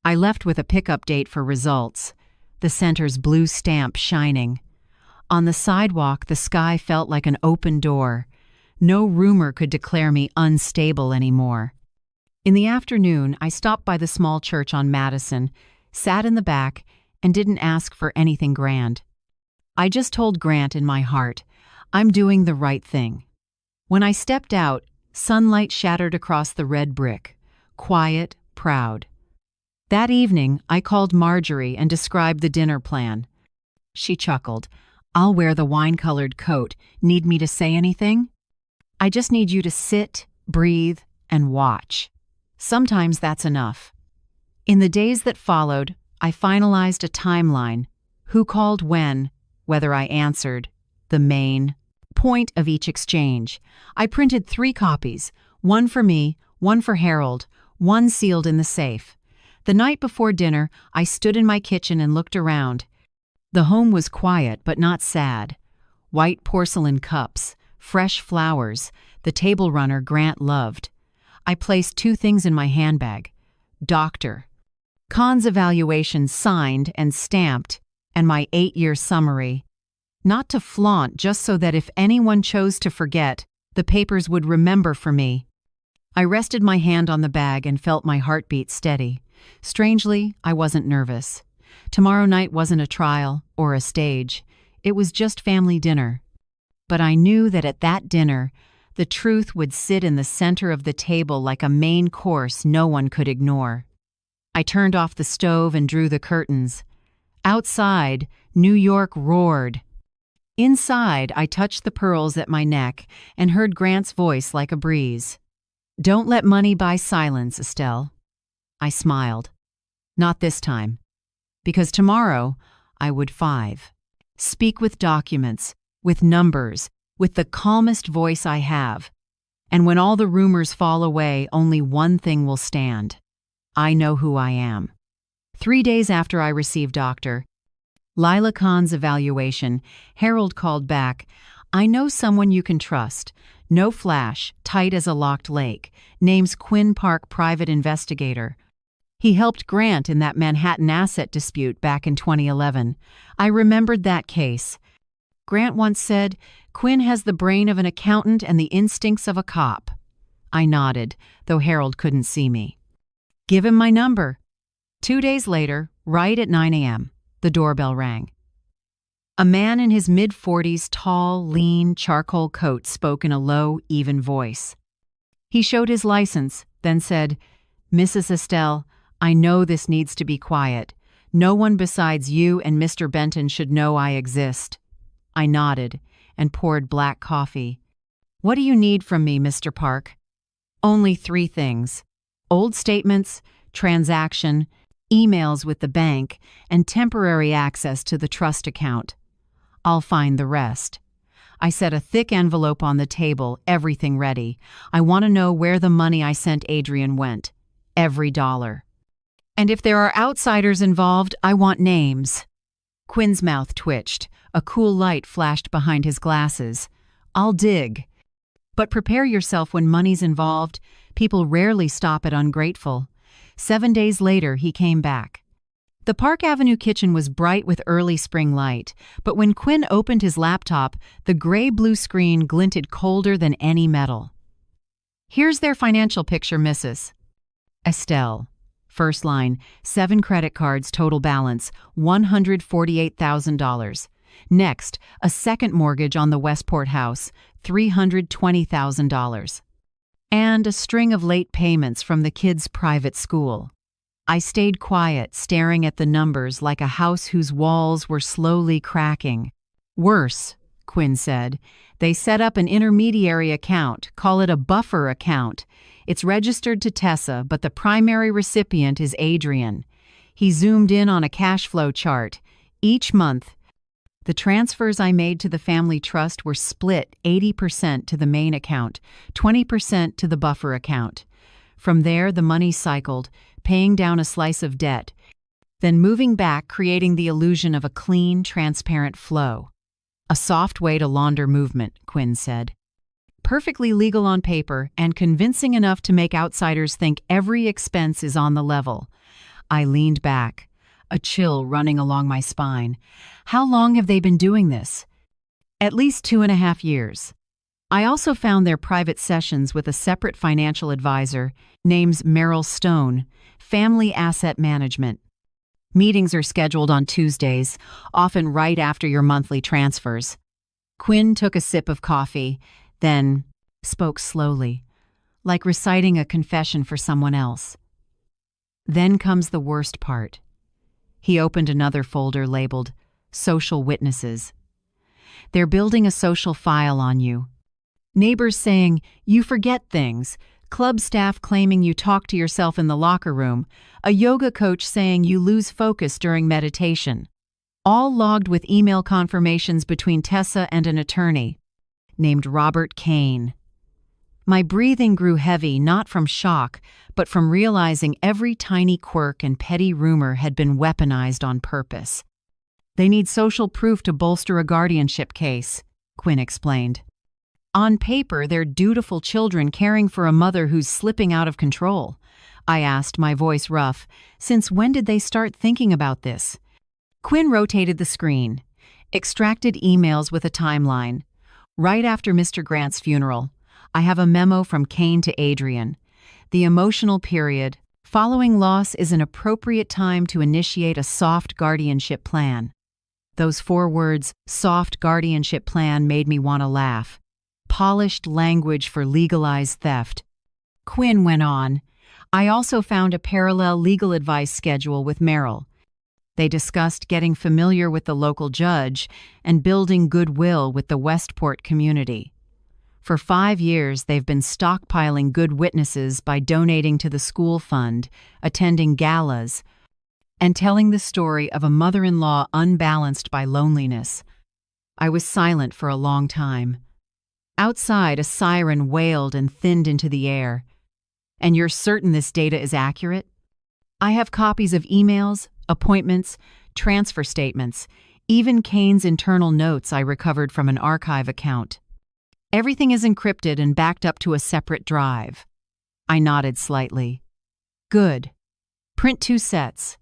I left with a pickup date for results, the center's blue stamp shining. On the sidewalk, the sky felt like an open door. No rumor could declare me unstable anymore. In the afternoon, I stopped by the small church on Madison, sat in the back, and didn't ask for anything grand. I just told Grant in my heart, I'm doing the right thing. When I stepped out, sunlight shattered across the red brick, quiet, proud. That evening, I called Marjorie and described the dinner plan. She chuckled. "I'll wear the wine-colored coat. Need me to say anything?" "I just need you to sit, breathe, and watch. Sometimes that's enough." In the days that followed, I finalized a timeline. Who called when, whether I answered, the main point of each exchange. I printed 3 copies, one for me, one for Harold, one sealed in the safe. The night before dinner, I stood in my kitchen and looked around. The home was quiet but not sad. White porcelain cups, fresh flowers, the table runner Grant loved. I placed 2 things in my handbag. Dr. Khan's evaluation signed and stamped, and my 8-year summary. Not to flaunt, just so that if anyone chose to forget, the papers would remember for me. I rested my hand on the bag and felt my heartbeat steady. Strangely, I wasn't nervous. Tomorrow night wasn't a trial or a stage. It was just family dinner. But I knew that at that dinner, the truth would sit in the center of the table like a main course no one could ignore. I turned off the stove and drew the curtains. Outside, New York roared. Inside, I touched the pearls at my neck and heard Grant's voice like a breeze. "Don't let money buy silence, Estelle." I smiled. Not this time. Because tomorrow, I would 5. Speak with documents, with numbers, with the calmest voice I have. And when all the rumors fall away, only one thing will stand. I know who I am. 3 days after I received Dr. Lila Khan's evaluation, Harold called back, "I know someone you can trust. No flash, tight as a locked lake. Name's Quinn Park Private Investigator. He helped Grant in that Manhattan asset dispute back in 2011. I remembered that case. Grant once said, Quinn has the brain of an accountant and the instincts of a cop." I nodded, though Harold couldn't see me. "Give him my number." 2 days later, right at 9 a.m., the doorbell rang. A man in his mid-40s, tall, lean, charcoal coat spoke in a low, even voice. He showed his license, then said, "Mrs. Estelle, I know this needs to be quiet. No one besides you and Mr. Benton should know I exist." I nodded and poured black coffee. "What do you need from me, Mr. Park?" "Only 3 things. Old statements, transaction, emails with the bank, and temporary access to the trust account. I'll find the rest." I set a thick envelope on the table, everything ready. I want to know where the money I sent Adrian went. Every dollar. And if there are outsiders involved, I want names. Quinn's mouth twitched. A cool light flashed behind his glasses. "I'll dig. But prepare yourself when money's involved. People rarely stop at ungrateful." 7 days later, he came back. The Park Avenue kitchen was bright with early spring light, but when Quinn opened his laptop, the gray-blue screen glinted colder than any metal. "Here's their financial picture, Mrs. Estelle." First line, 7 credit cards, total balance, $148,000. Next, a second mortgage on the Westport house, $320,000. And a string of late payments from the kids' private school. I stayed quiet, staring at the numbers like a house whose walls were slowly cracking. "Worse," Quinn said. "They set up an intermediary account, call it a buffer account. It's registered to Tessa, but the primary recipient is Adrian." He zoomed in on a cash flow chart. Each month, the transfers I made to the family trust were split 80% to the main account, 20% to the buffer account. From there, the money cycled, paying down a slice of debt, then moving back, creating the illusion of a clean, transparent flow. "A soft way to launder movement," Quinn said. "Perfectly legal on paper and convincing enough to make outsiders think every expense is on the level." I leaned back, a chill running along my spine. How long have they been doing this? At least 2.5 years. I also found their private sessions with a separate financial advisor, named Meryl Stone, Family Asset Management. Meetings are scheduled on Tuesdays, often right after your monthly transfers. Quinn took a sip of coffee, then spoke slowly, like reciting a confession for someone else. "Then comes the worst part." He opened another folder labeled Social Witnesses. "They're building a social file on you. Neighbors saying, 'You forget things', club staff claiming you talk to yourself in the locker room, a yoga coach saying you lose focus during meditation. All logged with email confirmations between Tessa and an attorney named Robert Kane." My breathing grew heavy, not from shock, but from realizing every tiny quirk and petty rumor had been weaponized on purpose. "They need social proof to bolster a guardianship case," Quinn explained. "On paper, they're dutiful children caring for a mother who's slipping out of control." I asked, my voice rough. "Since when did they start thinking about this?" Quinn rotated the screen, extracted emails with a timeline. "Right after Mr. Grant's funeral, I have a memo from Kane to Adrian. The emotional period following loss is an appropriate time to initiate a soft guardianship plan." Those 4 words, soft guardianship plan, made me want to laugh. Polished language for legalized theft. Quinn went on. "I also found a parallel legal advice schedule with Meryl. They discussed getting familiar with the local judge and building goodwill with the Westport community. For 5 years, they've been stockpiling good witnesses by donating to the school fund, attending galas, and telling the story of a mother-in-law unbalanced by loneliness." I was silent for a long time. Outside, a siren wailed and thinned into the air. "And you're certain this data is accurate?" "I have copies of emails, appointments, transfer statements, even Kane's internal notes I recovered from an archive account. Everything is encrypted and backed up to a separate drive." I nodded slightly. "Good. Print 2 sets.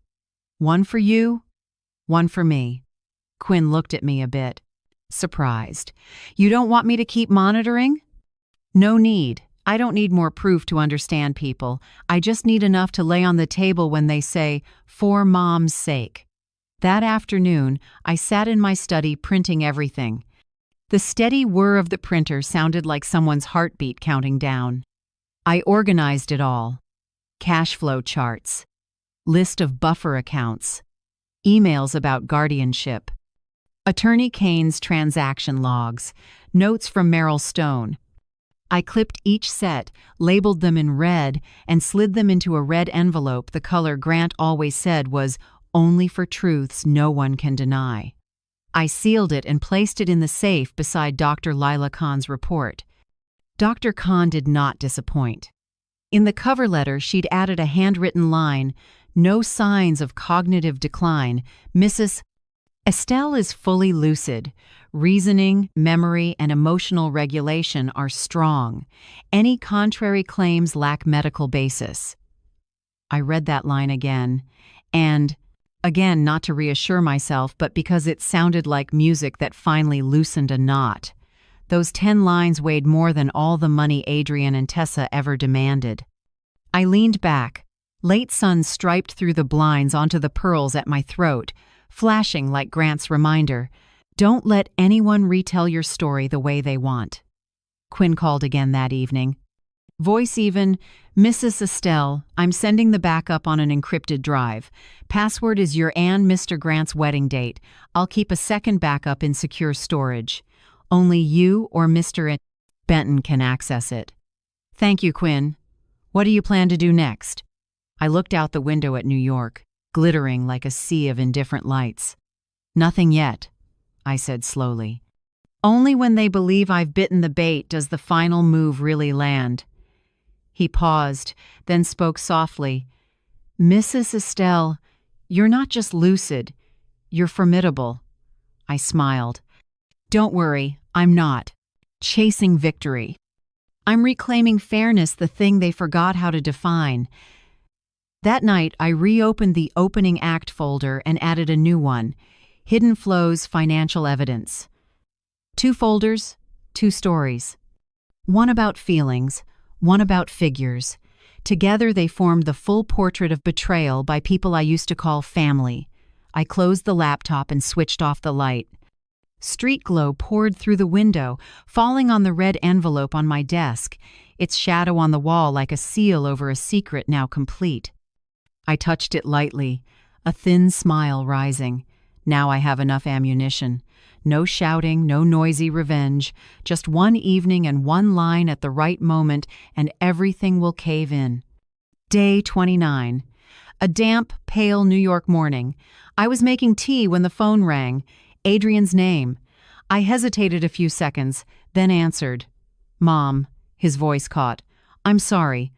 One for you, one for me." Quinn looked at me a bit surprised. "You don't want me to keep monitoring?" "No need. I don't need more proof to understand people. I just need enough to lay on the table when they say, 'for Mom's sake.'" That afternoon, I sat in my study printing everything. The steady whir of the printer sounded like someone's heartbeat counting down. I organized it all. Cash flow charts, list of buffer accounts, emails about guardianship, Attorney Kane's transaction logs, notes from Meryl Stone. I clipped each set, labeled them in red, and slid them into a red envelope the color Grant always said was only for truths no one can deny. I sealed it and placed it in the safe beside Dr. Lila Khan's report. Dr. Khan did not disappoint. In the cover letter, she'd added a handwritten line, "No signs of cognitive decline. Mrs. Estelle is fully lucid. Reasoning, memory, and emotional regulation are strong. Any contrary claims lack medical basis." I read that line again, and Again, not to reassure myself, but because it sounded like music that finally loosened a knot. Those 10 lines weighed more than all the money Adrian and Tessa ever demanded. I leaned back. Late sun striped through the blinds onto the pearls at my throat, flashing like Grant's reminder, "Don't let anyone retell your story the way they want." Quinn called again that evening. Voice even, "Mrs. Estelle, I'm sending the backup on an encrypted drive. Password is your and Mr. Grant's wedding date. I'll keep a second backup in secure storage. Only you or Mr. Benton can access it." "Thank you, Quinn. What do you plan to do next?" I looked out the window at New York, glittering like a sea of indifferent lights. "Nothing yet," I said slowly. "Only when they believe I've bitten the bait does the final move really land." He paused, then spoke softly. "Mrs. Estelle, you're not just lucid, you're formidable." I smiled. "Don't worry, I'm not. Chasing victory. I'm reclaiming fairness, the thing they forgot how to define." That night, I reopened the opening act folder and added a new one, Hidden Flows Financial Evidence. 2 folders, 2 stories. One about feelings, one about figures. Together they formed the full portrait of betrayal by people I used to call family. I closed the laptop and switched off the light. Street glow poured through the window, falling on the red envelope on my desk, its shadow on the wall like a seal over a secret now complete. I touched it lightly, a thin smile rising. Now I have enough ammunition. No shouting, no noisy revenge, just one evening and one line at the right moment, and everything will cave in. Day 29. A damp, pale New York morning. I was making tea when the phone rang. Adrian's name. I hesitated a few seconds, then answered. "Mom," his voice caught. "I'm sorry.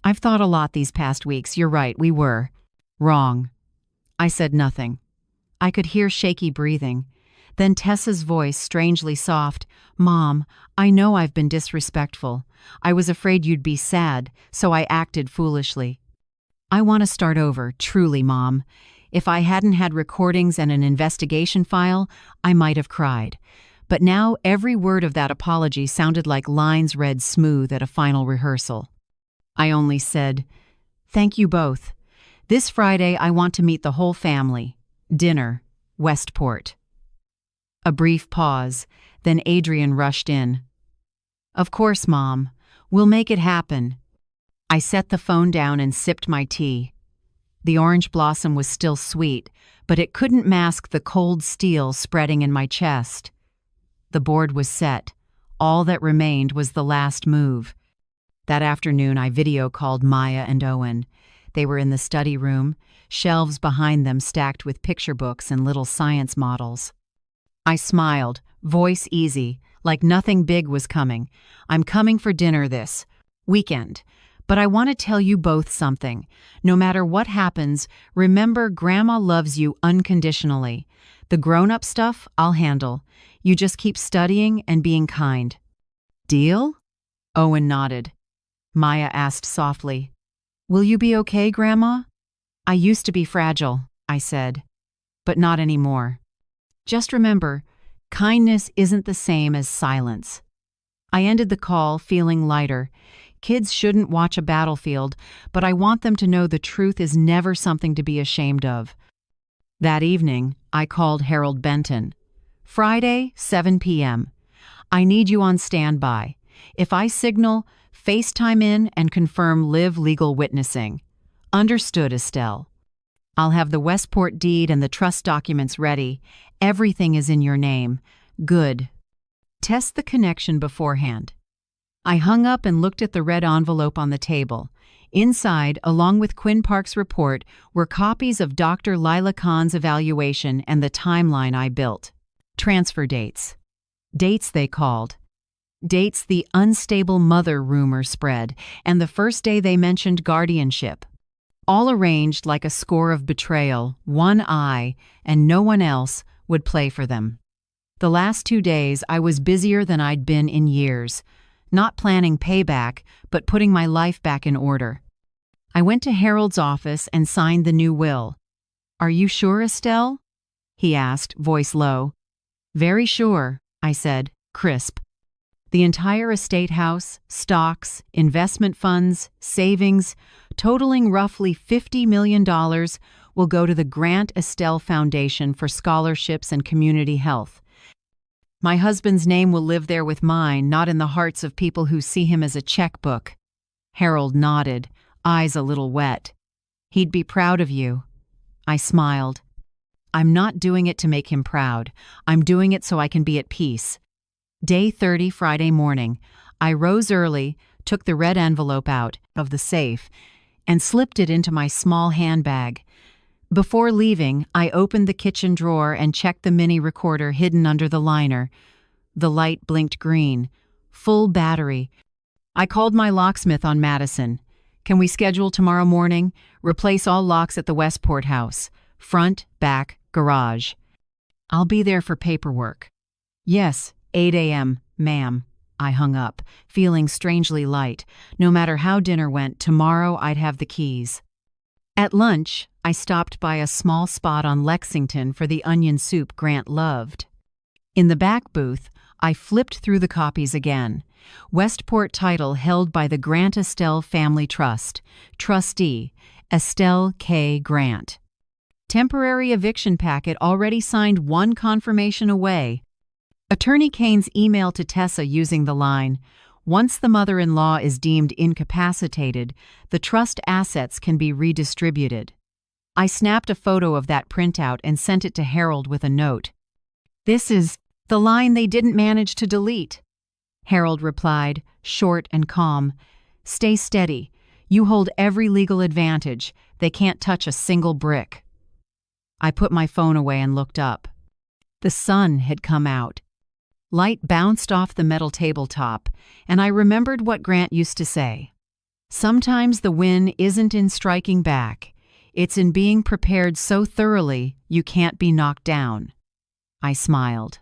I've thought a lot these past weeks. You're right, we were wrong." I said nothing. I could hear shaky breathing. Then Tessa's voice, strangely soft. "Mom, I know I've been disrespectful. I was afraid you'd be sad, so I acted foolishly. I want to start over, truly, Mom. If I hadn't had recordings and an investigation file, I might have cried. But now every word of that apology sounded like lines read smooth at a final rehearsal." I only said, "Thank you both. This Friday I want to meet the whole family. Dinner, Westport." A brief pause, then Adrian rushed in. "Of course, Mom. We'll make it happen." I set the phone down and sipped my tea. The orange blossom was still sweet, but it couldn't mask the cold steel spreading in my chest. The board was set. All that remained was the last move. That afternoon, I video called Maya and Owen. They were in the study room, shelves behind them stacked with picture books and little science models. I smiled, voice easy, like nothing big was coming. "I'm coming for dinner this weekend. But I want to tell you both something. No matter what happens, remember Grandma loves you unconditionally. The grown-up stuff, I'll handle. You just keep studying and being kind." "Deal?" Owen nodded. Maya asked softly, "Will you be okay, Grandma?" "I used to be fragile," I said, "but not anymore. Just remember, kindness isn't the same as silence." I ended the call feeling lighter. Kids shouldn't watch a battlefield, but I want them to know the truth is never something to be ashamed of. That evening, I called Harold Benton. "Friday, 7 p.m. I need you on standby. If I signal, FaceTime in and confirm live legal witnessing." "Understood, Estelle. I'll have the Westport deed and the trust documents ready. Everything is in your name. Good. Test the connection beforehand." I hung up and looked at the red envelope on the table. Inside, along with Quinn Park's report, were copies of Dr. Lila Khan's evaluation and the timeline I built. Transfer dates. Dates they called. Dates the unstable mother rumor spread, and the first day they mentioned guardianship. All arranged like a score of betrayal, one I, and no one else, would play for them. The last 2 days I was busier than I'd been in years. Not planning payback, but putting my life back in order. I went to Harold's office and signed the new will. "Are you sure, Estelle?" he asked, voice low. "Very sure," I said, crisp. "The entire estate house, stocks, investment funds, savings, totaling roughly $50 million, will go to the Grant Estelle Foundation for Scholarships and Community Health. My husband's name will live there with mine, not in the hearts of people who see him as a checkbook." Harold nodded, eyes a little wet. "He'd be proud of you." I smiled. "I'm not doing it to make him proud. I'm doing it so I can be at peace." Day 30, Friday morning. I rose early, took the red envelope out of the safe, and slipped it into my small handbag. Before leaving, I opened the kitchen drawer and checked the mini recorder hidden under the liner. The light blinked green. Full battery. I called my locksmith on Madison. "Can we schedule tomorrow morning? Replace all locks at the Westport house. Front, back, garage." "I'll be there for paperwork." "Yes, 8 a.m., ma'am." I hung up, feeling strangely light. No matter how dinner went, tomorrow I'd have the keys. At lunch, I stopped by a small spot on Lexington for the onion soup Grant loved. In the back booth, I flipped through the copies again. Westport title held by the Grant Estelle Family Trust. Trustee, Estelle K. Grant. Temporary eviction packet already signed, one confirmation away. Attorney Kane's email to Tessa using the line, "Once the mother-in-law is deemed incapacitated, the trust assets can be redistributed." I snapped a photo of that printout and sent it to Harold with a note. "This is the line they didn't manage to delete." Harold replied, short and calm, "Stay steady. You hold every legal advantage. They can't touch a single brick." I put my phone away and looked up. The sun had come out. Light bounced off the metal tabletop, and I remembered what Grant used to say. "Sometimes the win isn't in striking back. It's in being prepared so thoroughly you can't be knocked down." I smiled.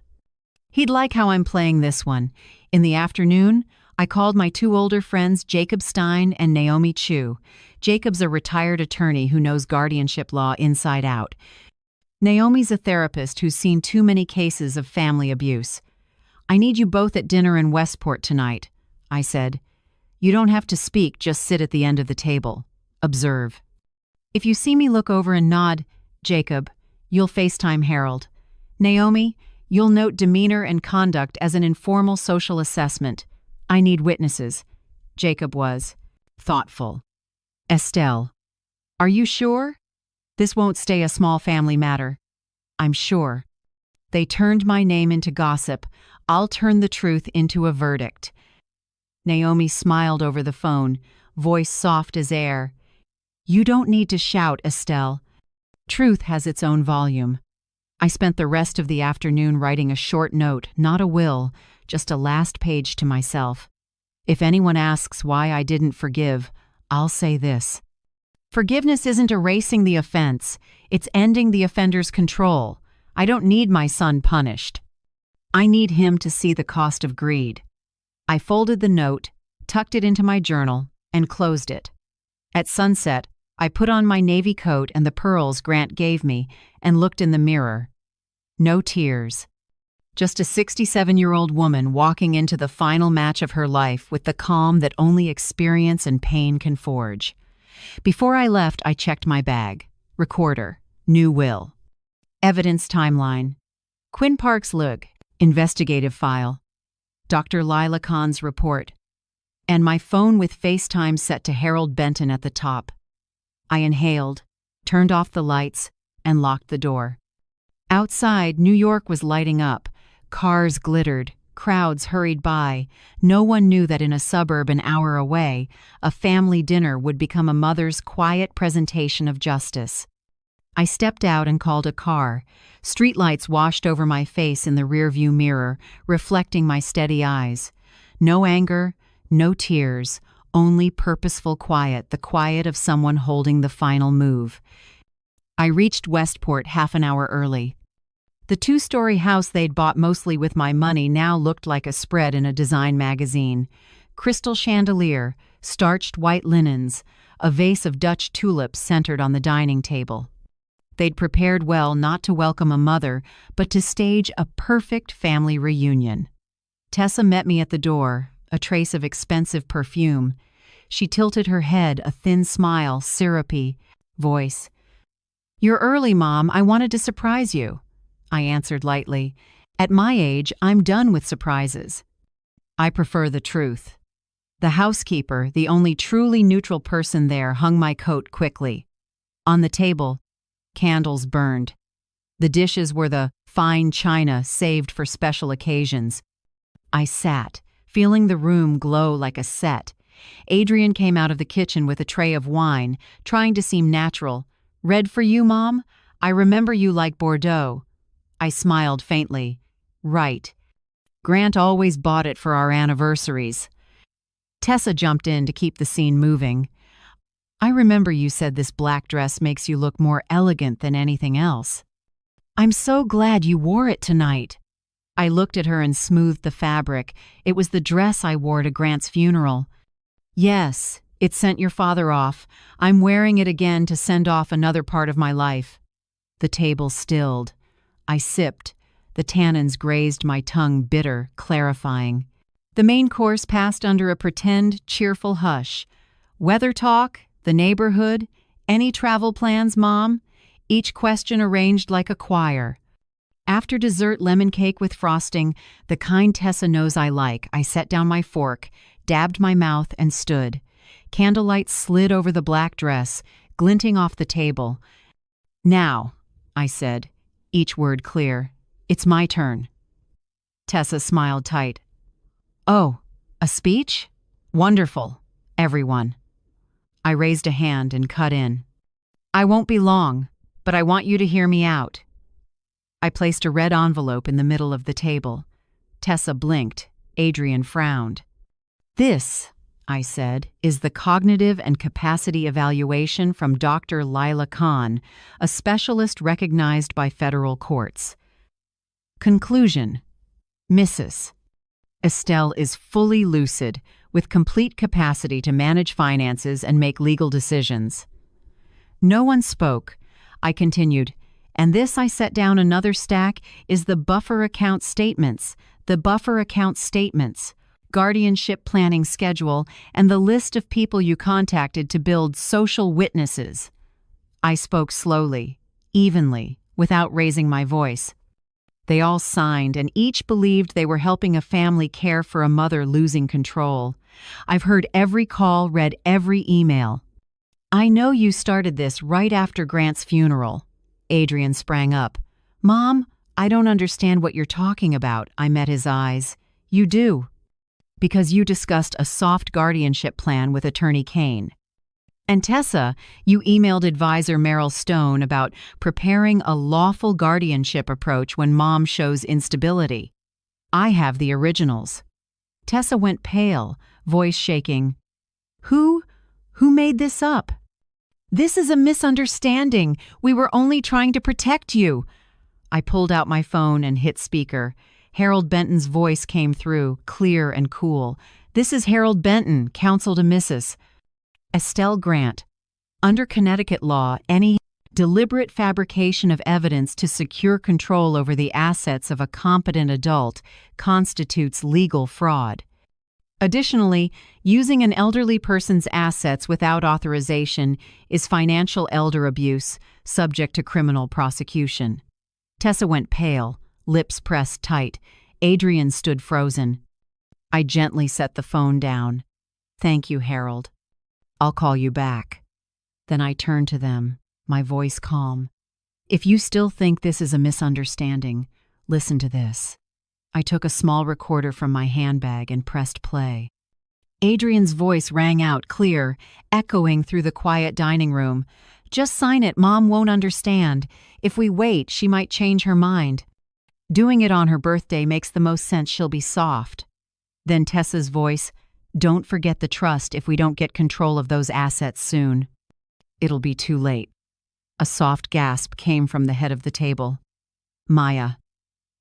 He'd like how I'm playing this one. In the afternoon, I called my two older friends, Jacob Stein and Naomi Chu. Jacob's a retired attorney who knows guardianship law inside out. Naomi's a therapist who's seen too many cases of family abuse. "I need you both at dinner in Westport tonight," I said. "You don't have to speak, just sit at the end of the table. Observe. If you see me look over and nod, Jacob, you'll FaceTime Harold. Naomi, you'll note demeanor and conduct as an informal social assessment. I need witnesses." Jacob was thoughtful. "Estelle, are you sure? This won't stay a small family matter." "I'm sure. They turned my name into gossip. I'll turn the truth into a verdict." Naomi smiled over the phone, voice soft as air. "You don't need to shout, Estelle. Truth has its own volume." I spent the rest of the afternoon writing a short note, not a will, just a last page to myself. If anyone asks why I didn't forgive, I'll say this. Forgiveness isn't erasing the offense, it's ending the offender's control. I don't need my son punished. I need him to see the cost of greed. I folded the note, tucked it into my journal, and closed it. At sunset, I put on my navy coat and the pearls Grant gave me and looked in the mirror. No tears. Just a 67-year-old woman walking into the final match of her life with the calm that only experience and pain can forge. Before I left, I checked my bag. Recorder. New will. Evidence timeline. Quinn Parks Lug. Investigative file. Dr. Lila Khan's report. And my phone with FaceTime set to Harold Benton at the top. I inhaled, turned off the lights, and locked the door. Outside, New York was lighting up. Cars glittered, crowds hurried by. No one knew that in a suburb an hour away, a family dinner would become a mother's quiet presentation of justice. I stepped out and called a car. Streetlights washed over my face in the rearview mirror, reflecting my steady eyes. No anger, no tears, only purposeful quiet, the quiet of someone holding the final move. I reached Westport half an hour early. The two-story house they'd bought mostly with my money now looked like a spread in a design magazine. Crystal chandelier, starched white linens, a vase of Dutch tulips centered on the dining table. They'd prepared well not to welcome a mother, but to stage a perfect family reunion. Tessa met me at the door, a trace of expensive perfume. She tilted her head, a thin smile, syrupy voice. "You're early, Mom. I wanted to surprise you." I answered lightly. "At my age, I'm done with surprises. I prefer the truth." The housekeeper, the only truly neutral person there, hung my coat quickly. On the table, candles burned. The dishes were the fine china saved for special occasions. I sat, feeling the room glow like a set. Adrian came out of the kitchen with a tray of wine, trying to seem natural. "Red for you, Mom? I remember you like Bordeaux." I smiled faintly. "Right. Grant always bought it for our anniversaries." Tessa jumped in to keep the scene moving. "I remember you said this black dress makes you look more elegant than anything else." "I'm so glad you wore it tonight." I looked at her and smoothed the fabric. It was the dress I wore to Grant's funeral. "Yes, it sent your father off. I'm wearing it again to send off another part of my life." The table stilled. I sipped. The tannins grazed my tongue, bitter, clarifying. The main course passed under a pretend, cheerful hush. Weather talk, the neighborhood, any travel plans, Mom? Each question arranged like a choir. After dessert lemon cake with frosting, the kind Tessa knows I like, I set down my fork, dabbed my mouth, and stood. Candlelight slid over the black dress, glinting off the table. "Now," I said, each word clear, "it's my turn." Tessa smiled tight. "Oh, a speech? Wonderful, everyone." I raised a hand and cut in. "I won't be long, but I want you to hear me out." I placed a red envelope in the middle of the table. Tessa blinked. Adrian frowned. "This," I said, "is the cognitive and capacity evaluation from Dr. Lila Khan, a specialist recognized by federal courts. Conclusion: Mrs. Estelle is fully lucid, with complete capacity to manage finances and make legal decisions." No one spoke. I continued, "And this," I set down another stack, "is the buffer account statements, guardianship planning schedule, and the list of people you contacted to build social witnesses." I spoke slowly, evenly, without raising my voice. They all signed, and each believed they were helping a family care for a mother losing control. I've heard every call, read every email. "I know you started this right after Grant's funeral." Adrian sprang up. "Mom, I don't understand what you're talking about." I met his eyes. "You do. Because you discussed a soft guardianship plan with Attorney Kane. And Tessa, you emailed advisor Meryl Stone about preparing a lawful guardianship approach when Mom shows instability. I have the originals." Tessa went pale, voice shaking. Who made this up?" "This is a misunderstanding. We were only trying to protect you." I pulled out my phone and hit speaker. Harold Benton's voice came through, clear and cool. "This is Harold Benton, counsel to Mrs. Estelle Grant. Under Connecticut law, any deliberate fabrication of evidence to secure control over the assets of a competent adult constitutes legal fraud. Additionally, using an elderly person's assets without authorization is financial elder abuse, subject to criminal prosecution." Tessa went pale, lips pressed tight. Adrian stood frozen. I gently set the phone down. "Thank you, Harold. I'll call you back." Then I turned to them, my voice calm. "If you still think this is a misunderstanding, listen to this." I took a small recorder from my handbag and pressed play. Adrian's voice rang out clear, echoing through the quiet dining room. "Just sign it. Mom won't understand. If we wait, she might change her mind. Doing it on her birthday makes the most sense. She'll be soft." Then Tessa's voice, "Don't forget the trust if we don't get control of those assets soon. It'll be too late." A soft gasp came from the head of the table. "Maya."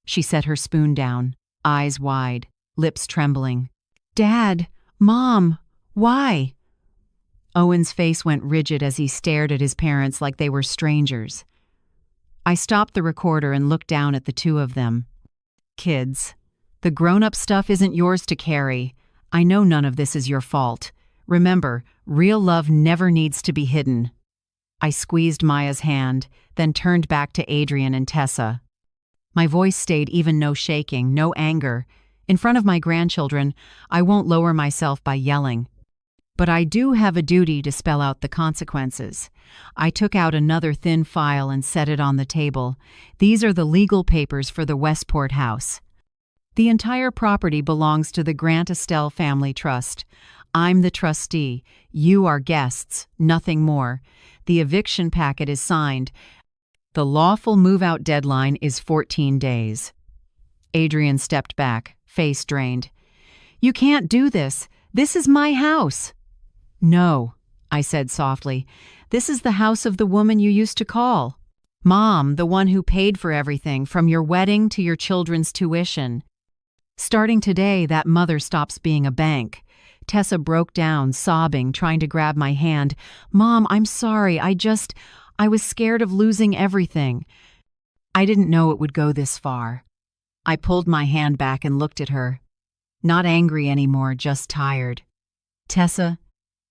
She set her spoon down, eyes wide, lips trembling. "Dad, Mom, why?" Owen's face went rigid as he stared at his parents like they were strangers. I stopped the recorder and looked down at the two of them. Kids, the grown-up stuff isn't yours to carry. I know none of this is your fault. Remember, real love never needs to be hidden. I squeezed Maya's hand, then turned back to Adrian and Tessa. My voice stayed even, no shaking, no anger. In front of my grandchildren, I won't lower myself by yelling. But I do have a duty to spell out the consequences. I took out another thin file and set it on the table. These are the legal papers for the Westport house. The entire property belongs to the Grant Estelle Family Trust. I'm the trustee. You are guests, nothing more. The eviction packet is signed. The lawful move-out deadline is 14 days. Adrian stepped back, face drained. You can't do this. This is my house. No, I said softly. This is the house of the woman you used to call. Mom, the one who paid for everything, from your wedding to your children's tuition. Starting today, that mother stops being a bank. Tessa broke down, sobbing, trying to grab my hand. Mom, I'm sorry. I was scared of losing everything. I didn't know it would go this far. I pulled my hand back and looked at her. Not angry anymore, just tired. Tessa,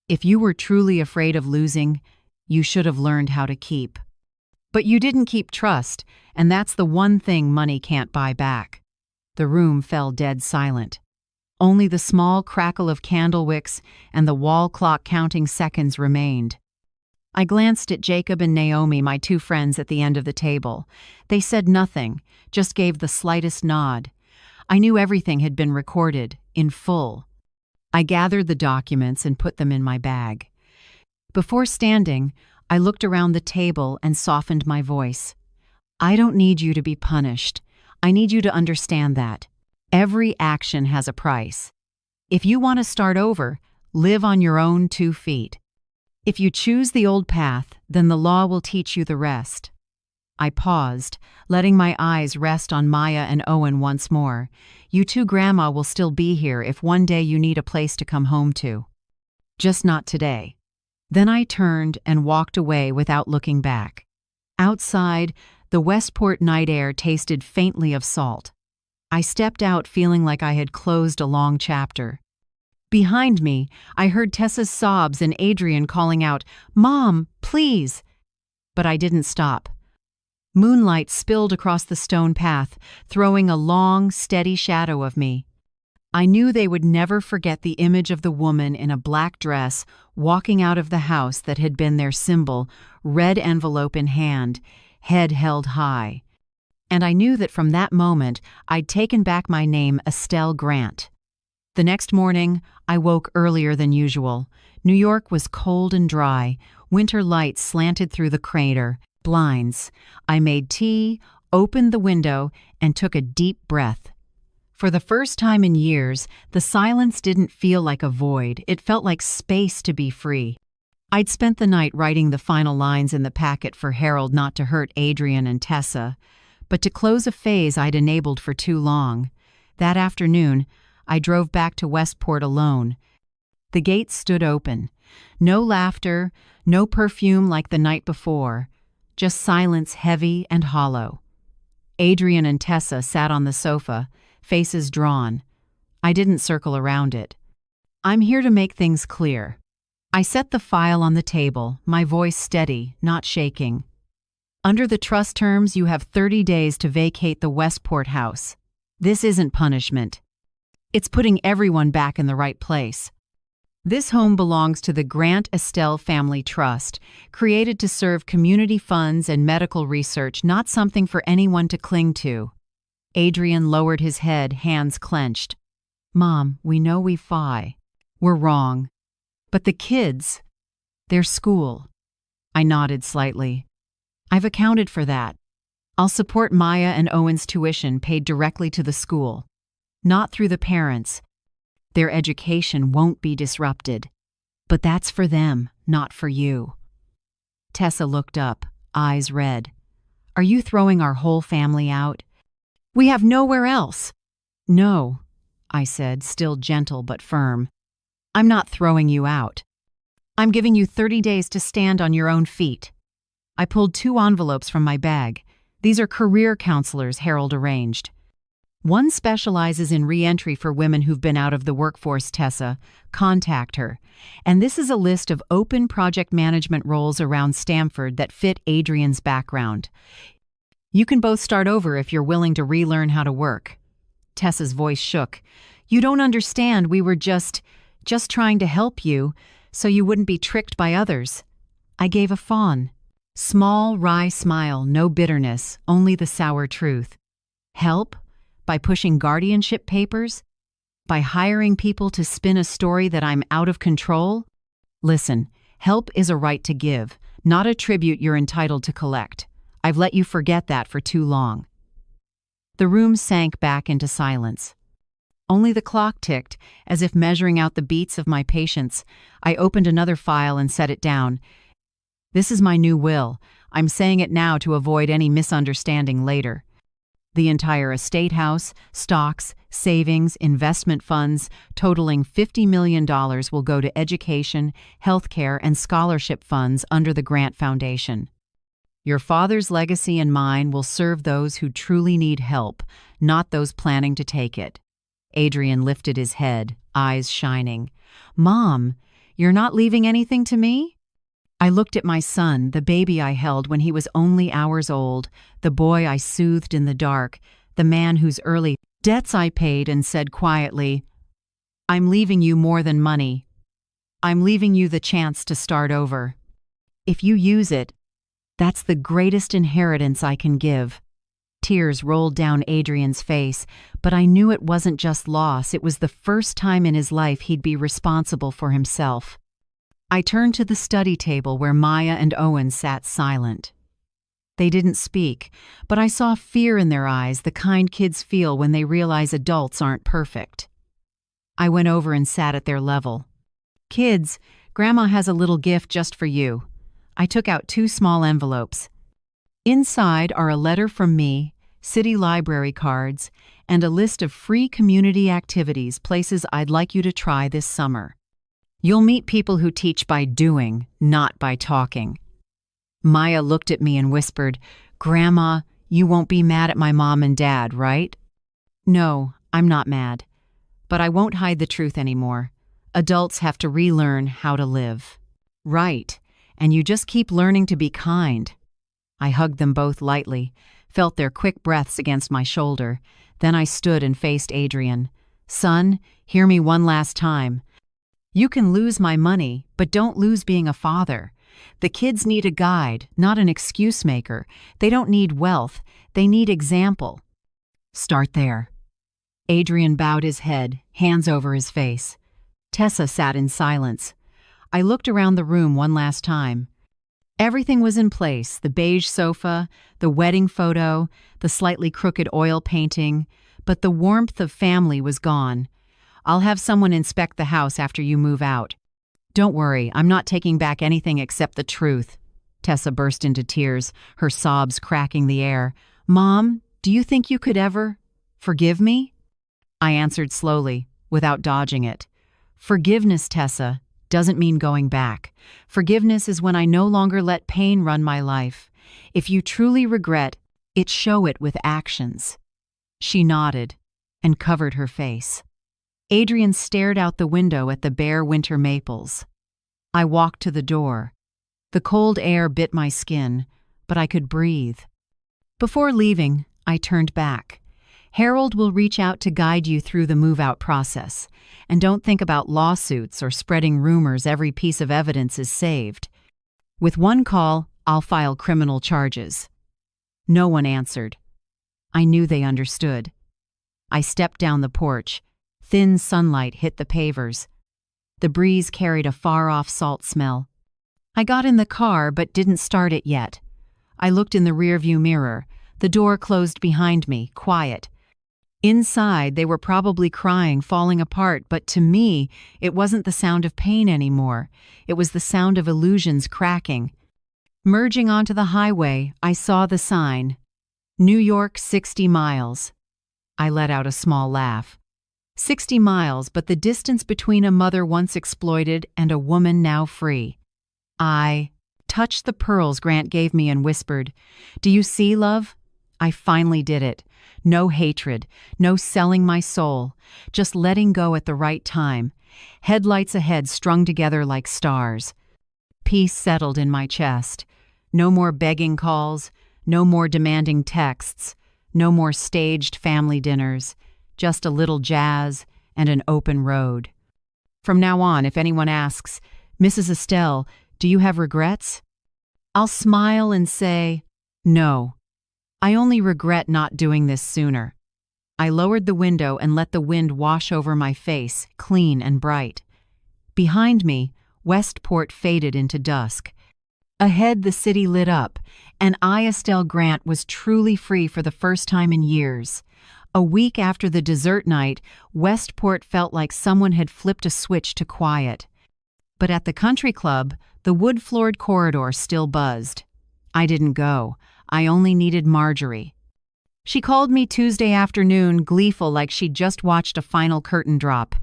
if you were truly afraid of losing, you should have learned how to keep. But you didn't keep trust, and that's the one thing money can't buy back. The room fell dead silent. Only the small crackle of candle wicks and the wall clock counting seconds remained. I glanced at Jacob and Naomi, my two friends at the end of the table. They said nothing, just gave the slightest nod. I knew everything had been recorded, in full. I gathered the documents and put them in my bag. Before standing, I looked around the table and softened my voice. I don't need you to be punished. I need you to understand that. Every action has a price. If you want to start over, live on your own 2 feet. If you choose the old path, then the law will teach you the rest. I paused, letting my eyes rest on Maya and Owen once more. You two, Grandma will still be here if one day you need a place to come home to. Just not today. Then I turned and walked away without looking back. Outside, the Westport night air tasted faintly of salt. I stepped out feeling like I had closed a long chapter. Behind me, I heard Tessa's sobs and Adrian calling out, Mom, please! But I didn't stop. Moonlight spilled across the stone path, throwing a long, steady shadow of me. I knew they would never forget the image of the woman in a black dress walking out of the house that had been their symbol, red envelope in hand, head held high. And I knew that from that moment, I'd taken back my name, Estelle Grant. The next morning, I woke earlier than usual. New York was cold and dry. Winter lights slanted through the crater. Blinds. I made tea, opened the window, and took a deep breath. For the first time in years, the silence didn't feel like a void. It felt like space to be free. I'd spent the night writing the final lines in the packet for Harold not to hurt Adrian and Tessa, but to close a phase I'd enabled for too long. That afternoon, I drove back to Westport alone. The gates stood open. No laughter, no perfume like the night before, just silence heavy and hollow. Adrian and Tessa sat on the sofa, faces drawn. I didn't circle around it. I'm here to make things clear. I set the file on the table, my voice steady, not shaking. Under the trust terms, you have 30 days to vacate the Westport house. This isn't punishment. It's putting everyone back in the right place. This home belongs to the Grant Estelle Family Trust, created to serve community funds and medical research, not something for anyone to cling to. Adrian lowered his head, hands clenched. Mom, we know we fought. We're wrong. But the kids, their school. I nodded slightly. I've accounted for that. I'll support Maya and Owen's tuition paid directly to the school, not through the parents. Their education won't be disrupted. But that's for them, not for you. Tessa looked up, eyes red. Are you throwing our whole family out? We have nowhere else. No, I said, still gentle but firm. I'm not throwing you out. I'm giving you 30 days to stand on your own feet. I pulled 2 envelopes from my bag. These are career counselors Harold arranged. One specializes in re-entry for women who've been out of the workforce, Tessa. Contact her. And this is a list of open project management roles around Stamford that fit Adrian's background. You can both start over if you're willing to relearn how to work. Tessa's voice shook. You don't understand, we were just trying to help you, so you wouldn't be tricked by others. I gave a fawn. Small, wry smile, no bitterness, only the sour truth. Help? By pushing guardianship papers? By hiring people to spin a story that I'm out of control? Listen, help is a right to give, not a tribute you're entitled to collect. I've let you forget that for too long. The room sank back into silence. Only the clock ticked, as if measuring out the beats of my patience. I opened another file and set it down. This is my new will. I'm saying it now to avoid any misunderstanding later. The entire estate house, stocks, savings, investment funds, totaling $50 million will go to education, healthcare, and scholarship funds under the Grant Foundation. Your father's legacy and mine will serve those who truly need help, not those planning to take it. Adrian lifted his head, eyes shining. Mom, you're not leaving anything to me? I looked at my son, the baby I held when he was only hours old, the boy I soothed in the dark, the man whose early debts I paid, and said quietly, I'm leaving you more than money. I'm leaving you the chance to start over. If you use it, that's the greatest inheritance I can give. Tears rolled down Adrian's face, but I knew it wasn't just loss, it was the first time in his life he'd be responsible for himself. I turned to the study table where Maya and Owen sat silent. They didn't speak, but I saw fear in their eyes, the kind kids feel when they realize adults aren't perfect. I went over and sat at their level. Kids, Grandma has a little gift just for you. I took out 2 small envelopes. Inside are a letter from me, city library cards, and a list of free community activities, places I'd like you to try this summer. You'll meet people who teach by doing, not by talking. Maya looked at me and whispered, Grandma, you won't be mad at my mom and dad, right? No, I'm not mad. But I won't hide the truth anymore. Adults have to relearn how to live. Right, and you just keep learning to be kind. I hugged them both lightly, felt their quick breaths against my shoulder. Then I stood and faced Adrian. Son, hear me one last time. You can lose my money, but don't lose being a father. The kids need a guide, not an excuse maker. They don't need wealth, they need example. Start there. Adrian bowed his head, hands over his face. Tessa sat in silence. I looked around the room one last time. Everything was in place, the beige sofa, the wedding photo, the slightly crooked oil painting, but the warmth of family was gone. I'll have someone inspect the house after you move out. Don't worry, I'm not taking back anything except the truth. Tessa burst into tears, her sobs cracking the air. Mom, do you think you could ever forgive me? I answered slowly, without dodging it. Forgiveness, Tessa, doesn't mean going back. Forgiveness is when I no longer let pain run my life. If you truly regret, show it with actions. She nodded and covered her face. Adrian stared out the window at the bare winter maples. I walked to the door. The cold air bit my skin, but I could breathe. Before leaving, I turned back. Harold will reach out to guide you through the move-out process. And don't think about lawsuits or spreading rumors every piece of evidence is saved. With one call, I'll file criminal charges. No one answered. I knew they understood. I stepped down the porch. Thin sunlight hit the pavers. The breeze carried a far-off salt smell. I got in the car but didn't start it yet. I looked in the rearview mirror. The door closed behind me, quiet. Inside, they were probably crying, falling apart, but to me, it wasn't the sound of pain anymore. It was the sound of illusions cracking. Merging onto the highway, I saw the sign, New York 60 miles. I let out a small laugh. 60 miles, but the distance between a mother once exploited and a woman now free. I touched the pearls Grant gave me and whispered, Do you see, love? I finally did it. No hatred, no selling my soul, just letting go at the right time. Headlights ahead strung together like stars. Peace settled in my chest. No more begging calls, no more demanding texts, no more staged family dinners, just a little jazz and an open road. From now on, if anyone asks, "Mrs. Estelle, do you have regrets?" I'll smile and say, "No. I only regret not doing this sooner." I lowered the window and let the wind wash over my face, clean and bright. Behind me, Westport faded into dusk. Ahead, the city lit up, and I, Estelle Grant, was truly free for the first time in years. A week after the dessert night, Westport felt like someone had flipped a switch to quiet. But at the country club, the wood-floored corridor still buzzed. I didn't go. I only needed Marjorie. She called me Tuesday afternoon, gleeful like she'd just watched a final curtain drop.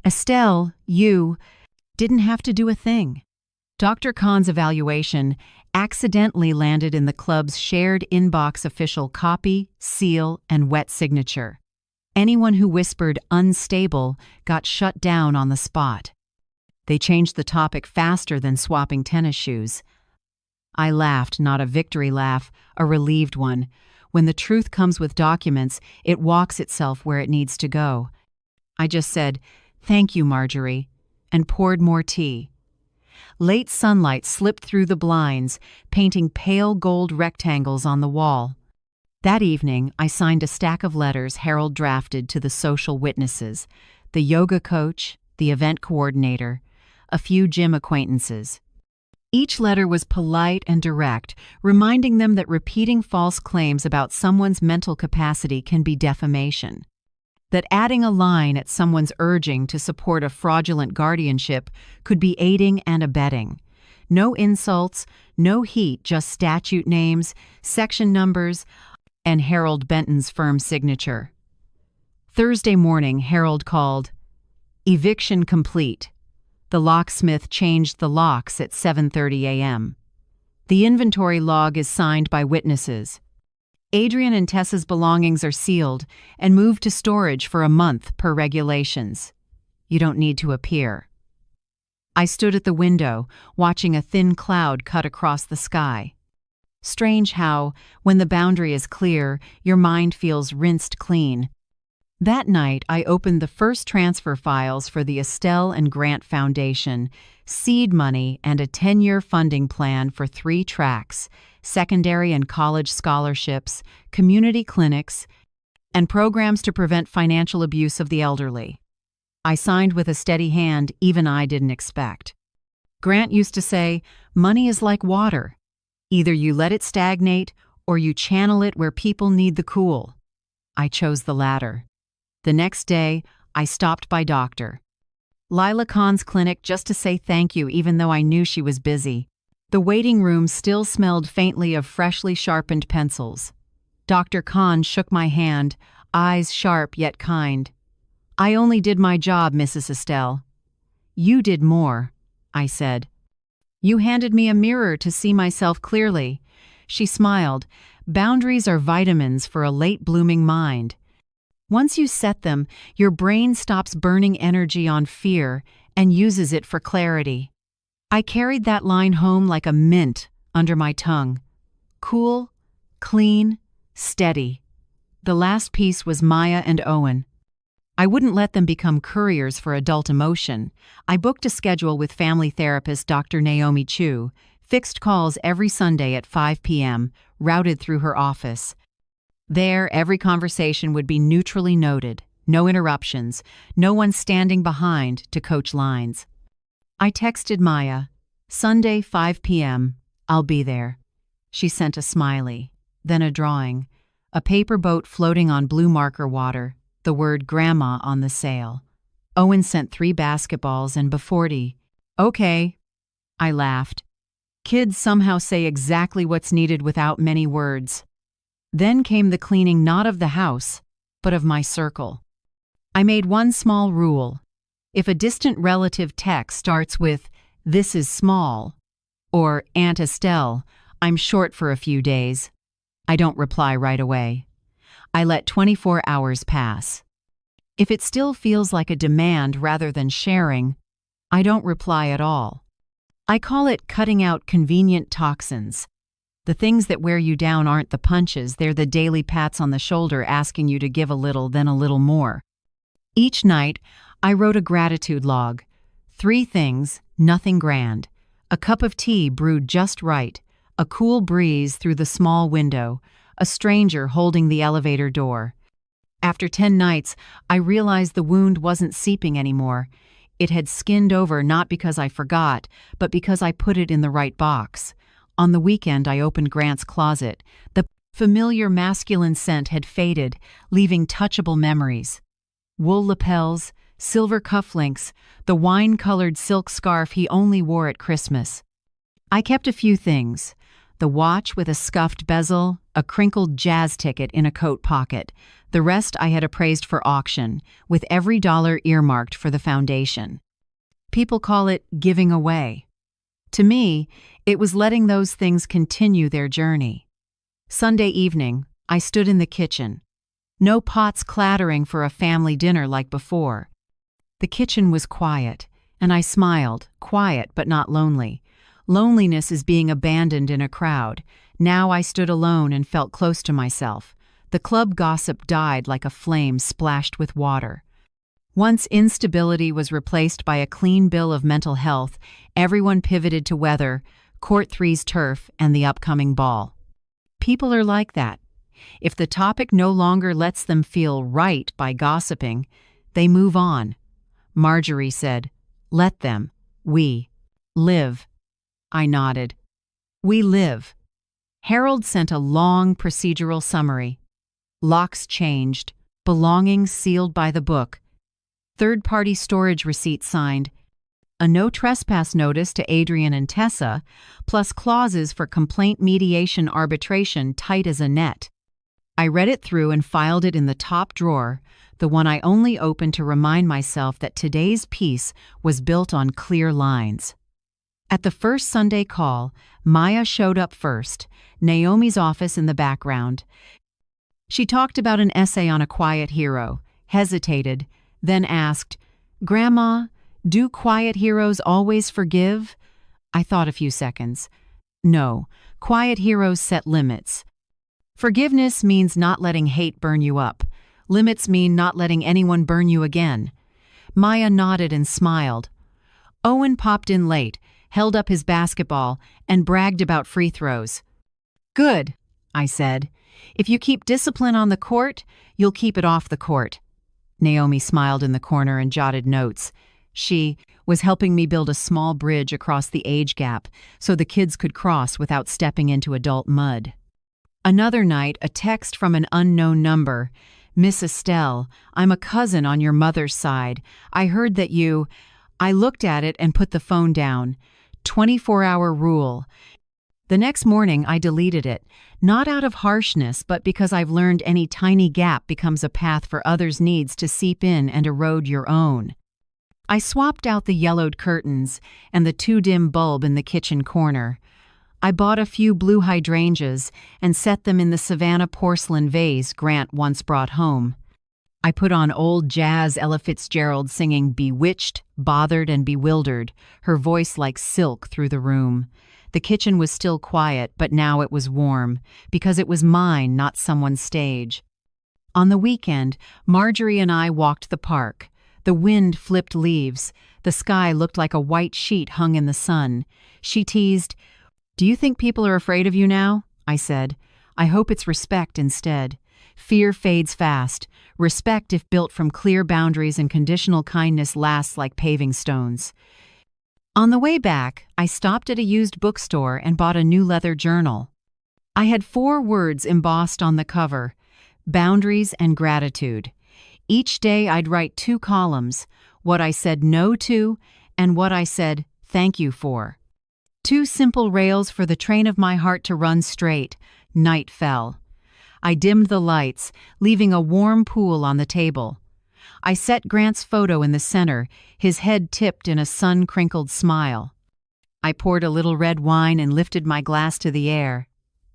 "Estelle, you didn't have to do a thing." Dr. Khan's evaluation accidentally landed in the club's shared inbox official copy, seal, and wet signature. Anyone who whispered unstable got shut down on the spot. They changed the topic faster than swapping tennis shoes. I laughed, not a victory laugh, a relieved one. When the truth comes with documents, it walks itself where it needs to go. I just said, "Thank you, Marjorie," and poured more tea. Late sunlight slipped through the blinds, painting pale gold rectangles on the wall. That evening, I signed a stack of letters Harold drafted to the social witnesses, the yoga coach, the event coordinator, a few gym acquaintances. Each letter was polite and direct, reminding them that repeating false claims about someone's mental capacity can be defamation. That adding a line at someone's urging to support a fraudulent guardianship could be aiding and abetting. No insults, no heat, just statute names, section numbers, and Harold Benton's firm signature. Thursday morning, Harold called. "Eviction complete." The locksmith changed the locks at 7:30 a.m. The inventory log is signed by witnesses. Adrian and Tessa's belongings are sealed and moved to storage for a month per regulations. You don't need to appear. I stood at the window, watching a thin cloud cut across the sky. Strange how, when the boundary is clear, your mind feels rinsed clean. That night, I opened the first transfer files for the Estelle and Grant Foundation, seed money, and a 10-year funding plan for 3 tracks: secondary and college scholarships, community clinics, and programs to prevent financial abuse of the elderly. I signed with a steady hand even I didn't expect. Grant used to say, "Money is like water. Either you let it stagnate or you channel it where people need the cool." I chose the latter. The next day, I stopped by Dr. Lila Khan's clinic just to say thank you, even though I knew she was busy. The waiting room still smelled faintly of freshly sharpened pencils. Dr. Khan shook my hand, eyes sharp yet kind. "I only did my job, Mrs. Estelle." "You did more," I said. "You handed me a mirror to see myself clearly." She smiled. "Boundaries are vitamins for a late-blooming mind. Once you set them, your brain stops burning energy on fear and uses it for clarity." I carried that line home like a mint under my tongue. Cool, clean, steady. The last piece was Maya and Owen. I wouldn't let them become couriers for adult emotion. I booked a schedule with family therapist Dr. Naomi Chu, fixed calls every Sunday at 5 p.m., routed through her office. There, every conversation would be neutrally noted, no interruptions, no one standing behind to coach lines. I texted Maya, "Sunday, 5 p.m., I'll be there." She sent a smiley, then a drawing, a paper boat floating on blue marker water, the word Grandma on the sail. Owen sent 3 basketballs and Baforty. "Okay." I laughed. Kids somehow say exactly what's needed without many words. Then came the cleaning not of the house, but of my circle. I made one small rule. If a distant relative text starts with, "This is small," or "Aunt Estelle, I'm short for a few days," I don't reply right away. I let 24 hours pass. If it still feels like a demand rather than sharing, I don't reply at all. I call it cutting out convenient toxins. The things that wear you down aren't the punches, they're the daily pats on the shoulder asking you to give a little, then a little more. Each night, I wrote a gratitude log. 3 things, nothing grand. A cup of tea brewed just right, a cool breeze through the small window, a stranger holding the elevator door. After 10 nights, I realized the wound wasn't seeping anymore. It had skinned over not because I forgot, but because I put it in the right box. On the weekend, I opened Grant's closet. The familiar masculine scent had faded, leaving touchable memories. Wool lapels, silver cufflinks, the wine-colored silk scarf he only wore at Christmas. I kept a few things: the watch with a scuffed bezel, a crinkled jazz ticket in a coat pocket. The rest I had appraised for auction, with every dollar earmarked for the foundation. People call it giving away. To me, it was letting those things continue their journey. Sunday evening, I stood in the kitchen. No pots clattering for a family dinner like before. The kitchen was quiet, and I smiled, quiet but not lonely. Loneliness is being abandoned in a crowd. Now I stood alone and felt close to myself. The club gossip died like a flame splashed with water. Once instability was replaced by a clean bill of mental health, everyone pivoted to weather, Court 3's turf, and the upcoming ball. People are like that. If the topic no longer lets them feel right by gossiping, they move on. Marjorie said, "Let them. We live." I nodded. We live. Harold sent a long procedural summary. Locks changed, belongings sealed by the book, third-party storage receipt signed, a no trespass notice to Adrian and Tessa, plus clauses for complaint mediation arbitration tight as a net. I read it through and filed it in the top drawer, the one I only opened to remind myself that today's piece was built on clear lines. At the first Sunday call, Maya showed up first, Naomi's office in the background. She talked about an essay on a quiet hero, hesitated, then asked, "Grandma, do quiet heroes always forgive?" I thought a few seconds. No, quiet heroes set limits. Forgiveness means not letting hate burn you up. Limits mean not letting anyone burn you again. Maya nodded and smiled. Owen popped in late, held up his basketball, and bragged about free throws. "Good," I said. "If you keep discipline on the court, you'll keep it off the court." Naomi smiled in the corner and jotted notes. She was helping me build a small bridge across the age gap so the kids could cross without stepping into adult mud. Another night, a text from an unknown number. "Miss Estelle, I'm a cousin on your mother's side. I heard that you—" I looked at it and put the phone down. 24-hour rule. The next morning, I deleted it, not out of harshness, but because I've learned any tiny gap becomes a path for others' needs to seep in and erode your own. I swapped out the yellowed curtains and the too-dim bulb in the kitchen corner. I bought a few blue hydrangeas and set them in the Savannah porcelain vase Grant once brought home. I put on old jazz Ella Fitzgerald singing Bewitched, Bothered, and Bewildered, her voice like silk through the room. The kitchen was still quiet, but now it was warm, because it was mine, not someone's stage. On the weekend, Marjorie and I walked the park. The wind flipped leaves. The sky looked like a white sheet hung in the sun. She teased, "Do you think people are afraid of you now?" I said. "I hope it's respect instead. Fear fades fast. Respect, if built from clear boundaries and conditional kindness, lasts like paving stones." On the way back, I stopped at a used bookstore and bought a new leather journal. I had 4 words embossed on the cover: boundaries and gratitude. Each day I'd write 2 columns, what I said no to and what I said thank you for. 2 simple rails for the train of my heart to run straight. Night fell. I dimmed the lights, leaving a warm pool on the table. I set Grant's photo in the center, his head tipped in a sun-crinkled smile. I poured a little red wine and lifted my glass to the air.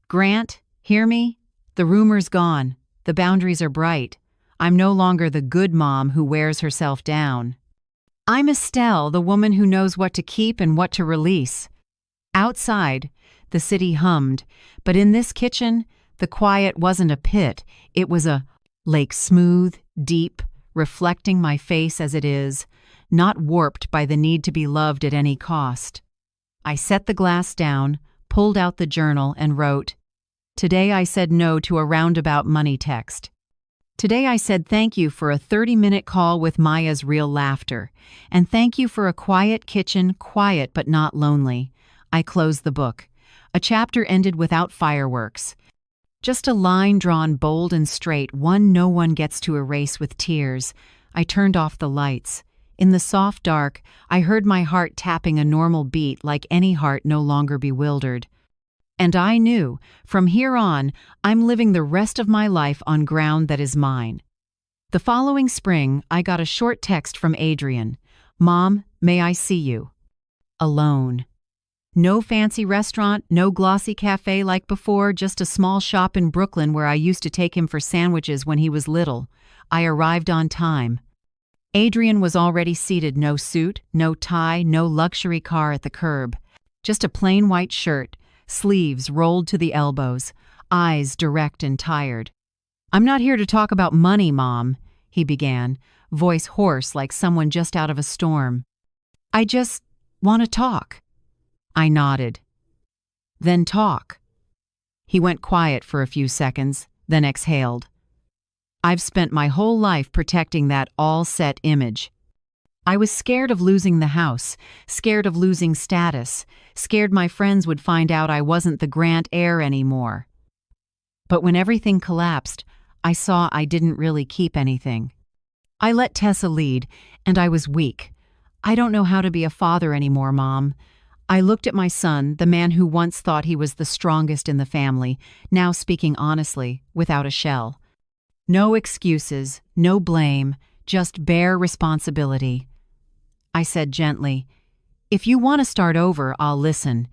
"Grant, hear me?" The rumor's gone. The boundaries are bright. I'm no longer the good mom who wears herself down. I'm Estelle, the woman who knows what to keep and what to release. Outside, the city hummed, but in this kitchen, the quiet wasn't a pit, it was a lake, smooth, deep, reflecting my face as it is, not warped by the need to be loved at any cost. I set the glass down, pulled out the journal, and wrote, "Today I said no to a roundabout money text. Today I said thank you for a 30-minute call with Maya's real laughter, and thank you for a quiet kitchen, quiet but not lonely." I closed the book. A chapter ended without fireworks. Just a line drawn bold and straight, one no one gets to erase with tears. I turned off the lights. In the soft dark, I heard my heart tapping a normal beat like any heart no longer bewildered. And I knew, from here on, I'm living the rest of my life on ground that is mine. The following spring, I got a short text from Adrian. "Mom, may I see you?" Alone. No fancy restaurant, no glossy cafe like before, just a small shop in Brooklyn where I used to take him for sandwiches when he was little. I arrived on time. Adrian was already seated, no suit, no tie, no luxury car at the curb. Just a plain white shirt, sleeves rolled to the elbows, eyes direct and tired. "I'm not here to talk about money, Mom," he began, voice hoarse like someone just out of a storm. "I just want to talk." I nodded. "Then talk." He went quiet for a few seconds, then exhaled. I've spent my whole life protecting that all-set image. I was scared of losing the house, scared of losing status, scared my friends would find out I wasn't the Grant heir anymore. But when everything collapsed, I saw I didn't really keep anything. I let Tessa lead, and I was weak. "I don't know how to be a father anymore, Mom." I looked at my son, the man who once thought he was the strongest in the family, now speaking honestly, without a shell. No excuses, no blame, just bare responsibility. I said gently, "If you want to start over, I'll listen.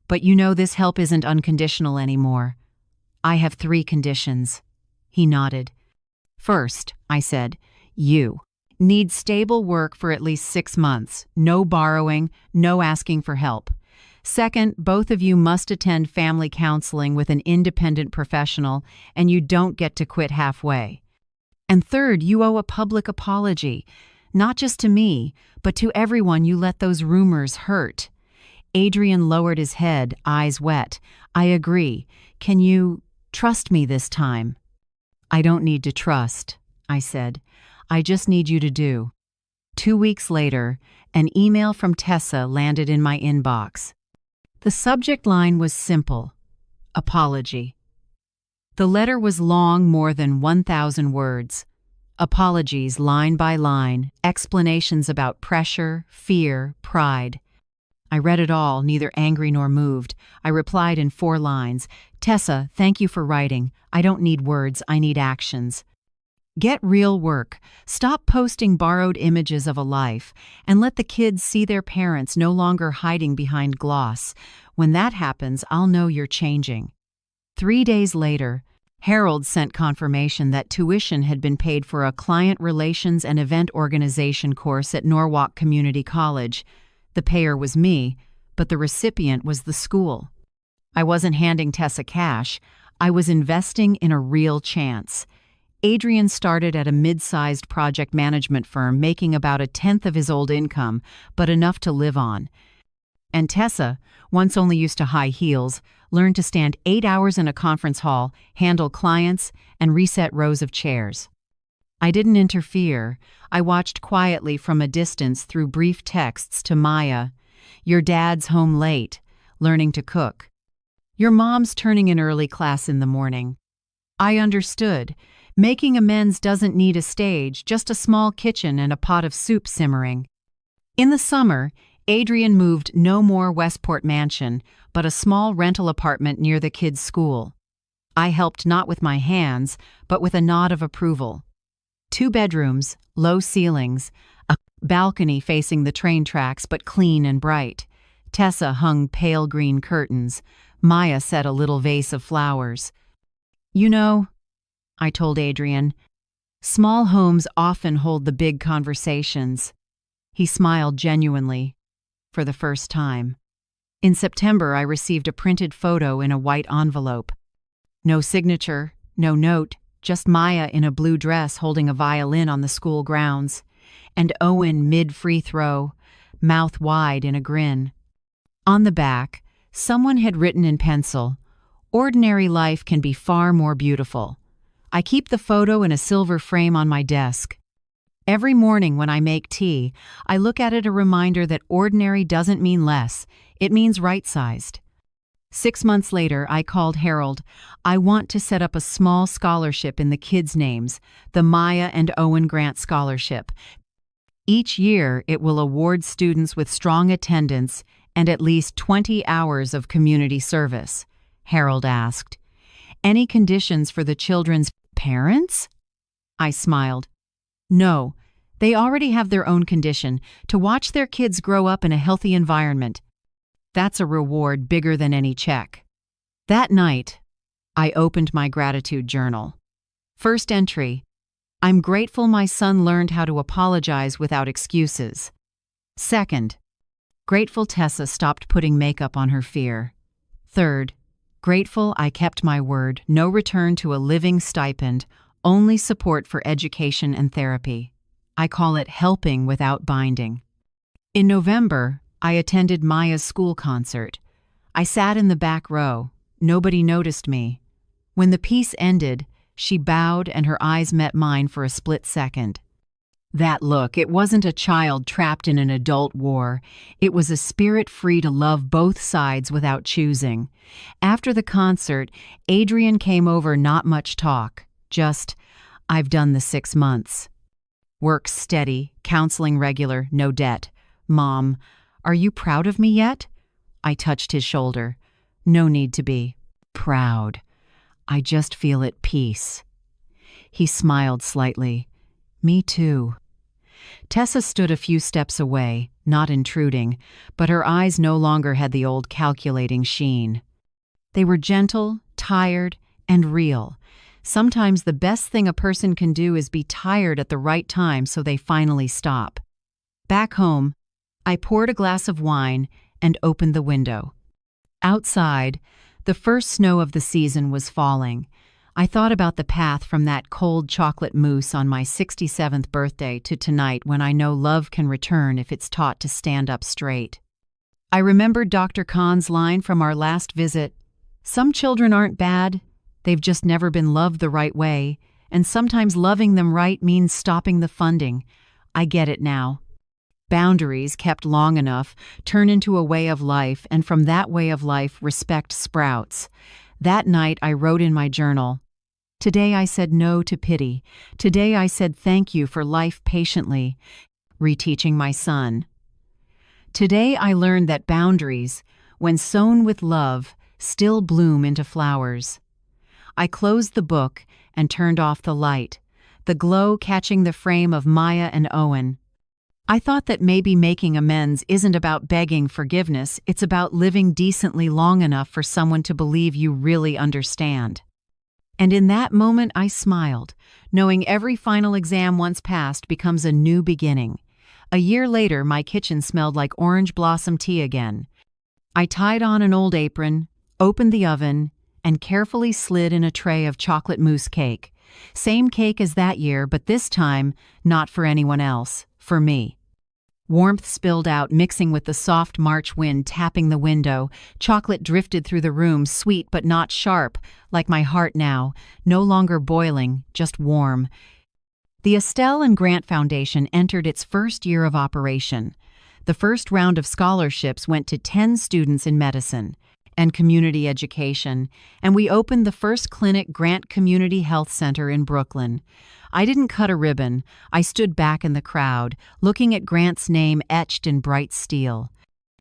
But you know this help isn't unconditional anymore. I have 3 conditions." He nodded. "First," I said, "you need stable work for at least 6 months, no borrowing, no asking for help. Second, both of you must attend family counseling with an independent professional, and you don't get to quit halfway. And third, you owe a public apology, not just to me, but to everyone you let those rumors hurt." Adrian lowered his head, eyes wet. "I agree. Can you trust me this time?" "I don't need to trust," I said. "I just need you to do." 2 weeks later, an email from Tessa landed in my inbox. The subject line was simple: apology. The letter was long, more than 1,000 words. Apologies line by line, explanations about pressure, fear, pride. I read it all, neither angry nor moved. I replied in 4 lines. "Tessa, thank you for writing. I don't need words, I need actions. Get real work. Stop posting borrowed images of a life, and let the kids see their parents no longer hiding behind gloss. When that happens, I'll know you're changing." 3 days later, Harold sent confirmation that tuition had been paid for a client relations and event organization course at Norwalk Community College. The payer was me, but the recipient was the school. I wasn't handing Tessa cash. I was investing in a real chance. Adrian started at a mid-sized project management firm, making about 1/10 of his old income, but enough to live on. And Tessa, once only used to high heels, learned to stand 8 hours in a conference hall, handle clients, and reset rows of chairs. I didn't interfere. I watched quietly from a distance through brief texts to Maya. "Your dad's home late, learning to cook. Your mom's turning an early class in the morning." I understood. Making amends doesn't need a stage, just a small kitchen and a pot of soup simmering. In the summer, Adrian moved no more Westport Mansion, but a small rental apartment near the kids' school. I helped not with my hands, but with a nod of approval. 2 bedrooms, low ceilings, a balcony facing the train tracks but clean and bright. Tessa hung pale green curtains. Maya set a little vase of flowers. You know, I told Adrian, small homes often hold the big conversations. He smiled genuinely, for the first time. In September, I received a printed photo in a white envelope. No signature, no note, just Maya in a blue dress holding a violin on the school grounds, and Owen mid-free throw, mouth wide in a grin. On the back, someone had written in pencil, "Ordinary life can be far more beautiful." I keep the photo in a silver frame on my desk. Every morning when I make tea, I look at it, a reminder that ordinary doesn't mean less, it means right-sized. 6 months later, I called Harold. I want to set up a small scholarship in the kids' names, the Maya and Owen Grant Scholarship. Each year, it will award students with strong attendance and at least 20 hours of community service. Harold asked, "Any conditions for the children's parents?" I smiled. "No, they already have their own condition, to watch their kids grow up in a healthy environment. That's a reward bigger than any check." That night, I opened my gratitude journal. First entry: I'm grateful my son learned how to apologize without excuses. Second, grateful Tessa stopped putting makeup on her fear. Third, grateful I kept my word, no return to a living stipend, only support for education and therapy. I call it helping without binding. In November, I attended Maya's school concert. I sat in the back row. Nobody noticed me. When the piece ended, she bowed and her eyes met mine for a split second. That look, it wasn't a child trapped in an adult war. It was a spirit free to love both sides without choosing. After the concert, Adrian came over, not much talk. Just, "I've done the 6 months. Work steady, counseling regular, no debt. Mom, are you proud of me yet?" I touched his shoulder. "No need to be proud. I just feel at peace." He smiled slightly. "Me too." Tessa stood a few steps away, not intruding, but her eyes no longer had the old calculating sheen. They were gentle, tired, and real. Sometimes the best thing a person can do is be tired at the right time so they finally stop. Back home, I poured a glass of wine and opened the window. Outside, the first snow of the season was falling. I thought about the path from that cold chocolate mousse on my 67th birthday to tonight, when I know love can return if it's taught to stand up straight. I remembered Dr. Kahn's line from our last visit, "Some children aren't bad, they've just never been loved the right way, and sometimes loving them right means stopping the funding." I get it now. Boundaries, kept long enough, turn into a way of life, and from that way of life, respect sprouts. That night, I wrote in my journal, "Today I said no to pity. Today I said thank you for life patiently," reteaching my son. Today I learned that boundaries, when sown with love, still bloom into flowers. I closed the book and turned off the light, the glow catching the frame of Maya and Owen. I thought that maybe making amends isn't about begging forgiveness, it's about living decently long enough for someone to believe you really understand. And in that moment I smiled, knowing every final exam once passed becomes a new beginning. A year later, my kitchen smelled like orange blossom tea again. I tied on an old apron, opened the oven, and carefully slid in a tray of chocolate mousse cake. Same cake as that year, but this time, not for anyone else, for me. Warmth spilled out, mixing with the soft March wind tapping the window. Chocolate drifted through the room, sweet but not sharp, like my heart now, no longer boiling, just warm. The Estelle and Grant Foundation entered its first year of operation. The first round of scholarships went to 10 students in medicine and community education, and we opened the first clinic, Grant Community Health Center in Brooklyn. I didn't cut a ribbon. I stood back in the crowd, looking at Grant's name etched in bright steel.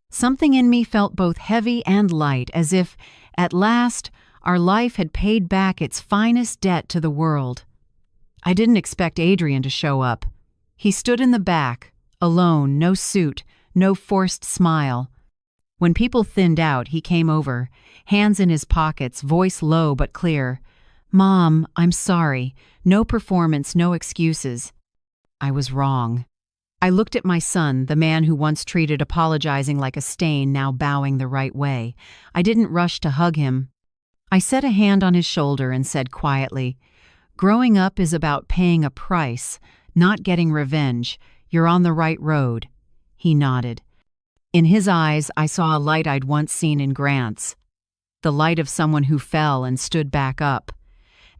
Something in me felt both heavy and light, as if, at last, our life had paid back its finest debt to the world. I didn't expect Adrian to show up. He stood in the back, alone, no suit, no forced smile. When people thinned out, he came over, hands in his pockets, voice low but clear. "Mom, I'm sorry. No performance, no excuses." I was wrong. I looked at my son, the man who once treated apologizing like a stain, now bowing the right way. I didn't rush to hug him. I set a hand on his shoulder and said quietly, "Growing up is about paying a price, not getting revenge. You're on the right road." He nodded. In his eyes, I saw a light I'd once seen in Grant's, the light of someone who fell and stood back up.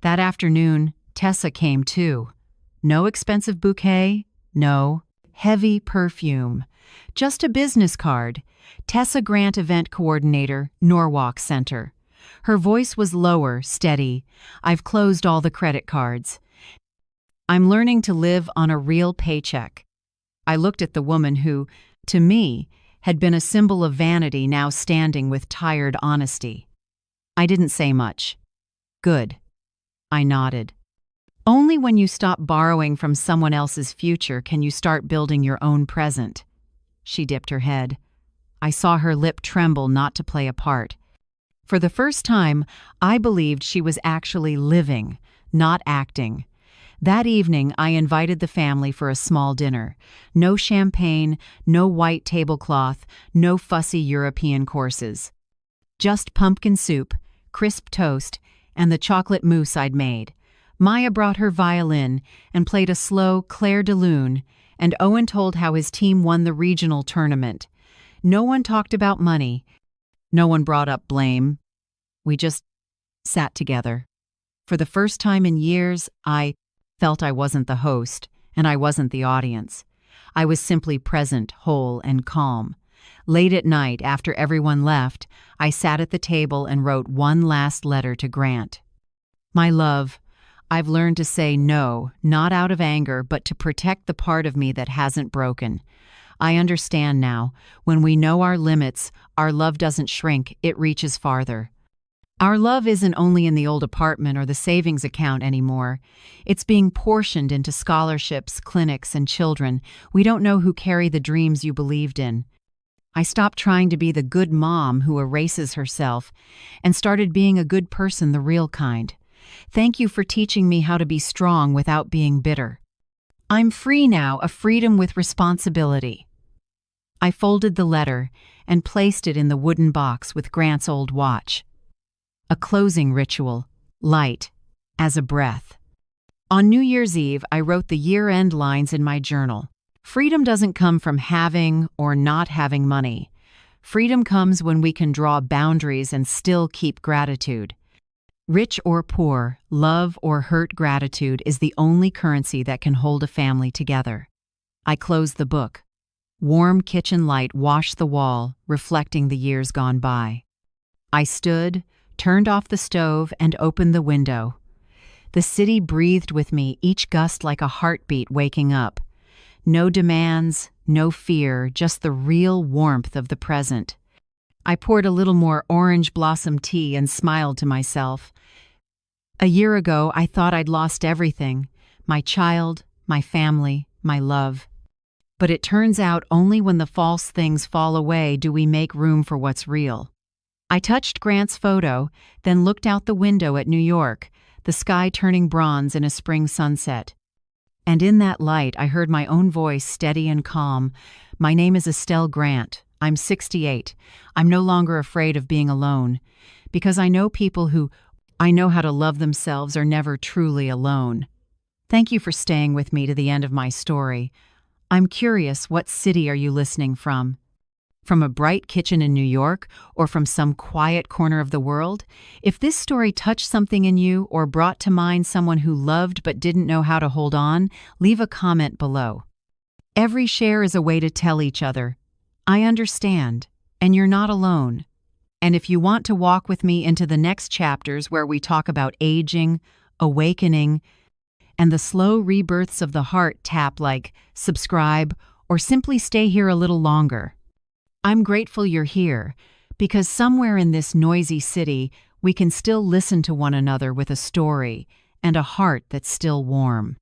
That afternoon, Tessa came too. No expensive bouquet, no heavy perfume. Just a business card. Tessa Grant, Event Coordinator, Norwalk Center. Her voice was lower, steady. "I've closed all the credit cards. I'm learning to live on a real paycheck." I looked at the woman who, to me, had been a symbol of vanity, now standing with tired honesty. I didn't say much. "Good." I nodded. Only when you stop borrowing from someone else's future can you start building your own present. She dipped her head. I saw her lip tremble not to play a part. For the first time, I believed she was actually living, not acting. That evening, I invited the family for a small dinner. No champagne, no white tablecloth, no fussy European courses. Just pumpkin soup, crisp toast, and the chocolate mousse I'd made. Maya brought her violin and played a slow Clair de Lune, and Owen told how his team won the regional tournament. No one talked about money. No one brought up blame. We just sat together. For the first time in years, I felt I wasn't the host, and I wasn't the audience. I was simply present, whole, and calm. Late at night, after everyone left, I sat at the table and wrote one last letter to Grant. "My love, I've learned to say no, not out of anger, but to protect the part of me that hasn't broken. I understand now, when we know our limits, our love doesn't shrink, it reaches farther. Our love isn't only in the old apartment or the savings account anymore. It's being portioned into scholarships, clinics, and children. We don't know who carry the dreams you believed in." I stopped trying to be the good mom who erases herself and started being a good person, the real kind. Thank you for teaching me how to be strong without being bitter. I'm free now, a freedom with responsibility. I folded the letter and placed it in the wooden box with Grant's old watch. A closing ritual, light as a breath. On New Year's Eve, I wrote the year-end lines in my journal. Freedom doesn't come from having or not having money. Freedom comes when we can draw boundaries and still keep gratitude. Rich or poor, love or hurt, gratitude is the only currency that can hold a family together. I closed the book. Warm kitchen light washed the wall, reflecting the years gone by. I stood, turned off the stove, and opened the window. The city breathed with me, each gust like a heartbeat waking up. No demands, no fear, just the real warmth of the present. I poured a little more orange blossom tea and smiled to myself. A year ago, I thought I'd lost everything: my child, my family, my love. But it turns out only when the false things fall away do we make room for what's real. I touched Grant's photo, then looked out the window at New York, the sky turning bronze in a spring sunset. And in that light, I heard my own voice, steady and calm. "My name is Estelle Grant. I'm 68. I'm no longer afraid of being alone. Because I know people who I know how to love themselves are never truly alone." Thank you for staying with me to the end of my story. I'm curious, what city are you listening from? From a bright kitchen in New York, or from some quiet corner of the world? If this story touched something in you or brought to mind someone who loved but didn't know how to hold on, leave a comment below. Every share is a way to tell each other, "I understand, and you're not alone." And if you want to walk with me into the next chapters where we talk about aging, awakening, and the slow rebirths of the heart, tap like, subscribe, or simply stay here a little longer. I'm grateful you're here, because somewhere in this noisy city, we can still listen to one another with a story and a heart that's still warm.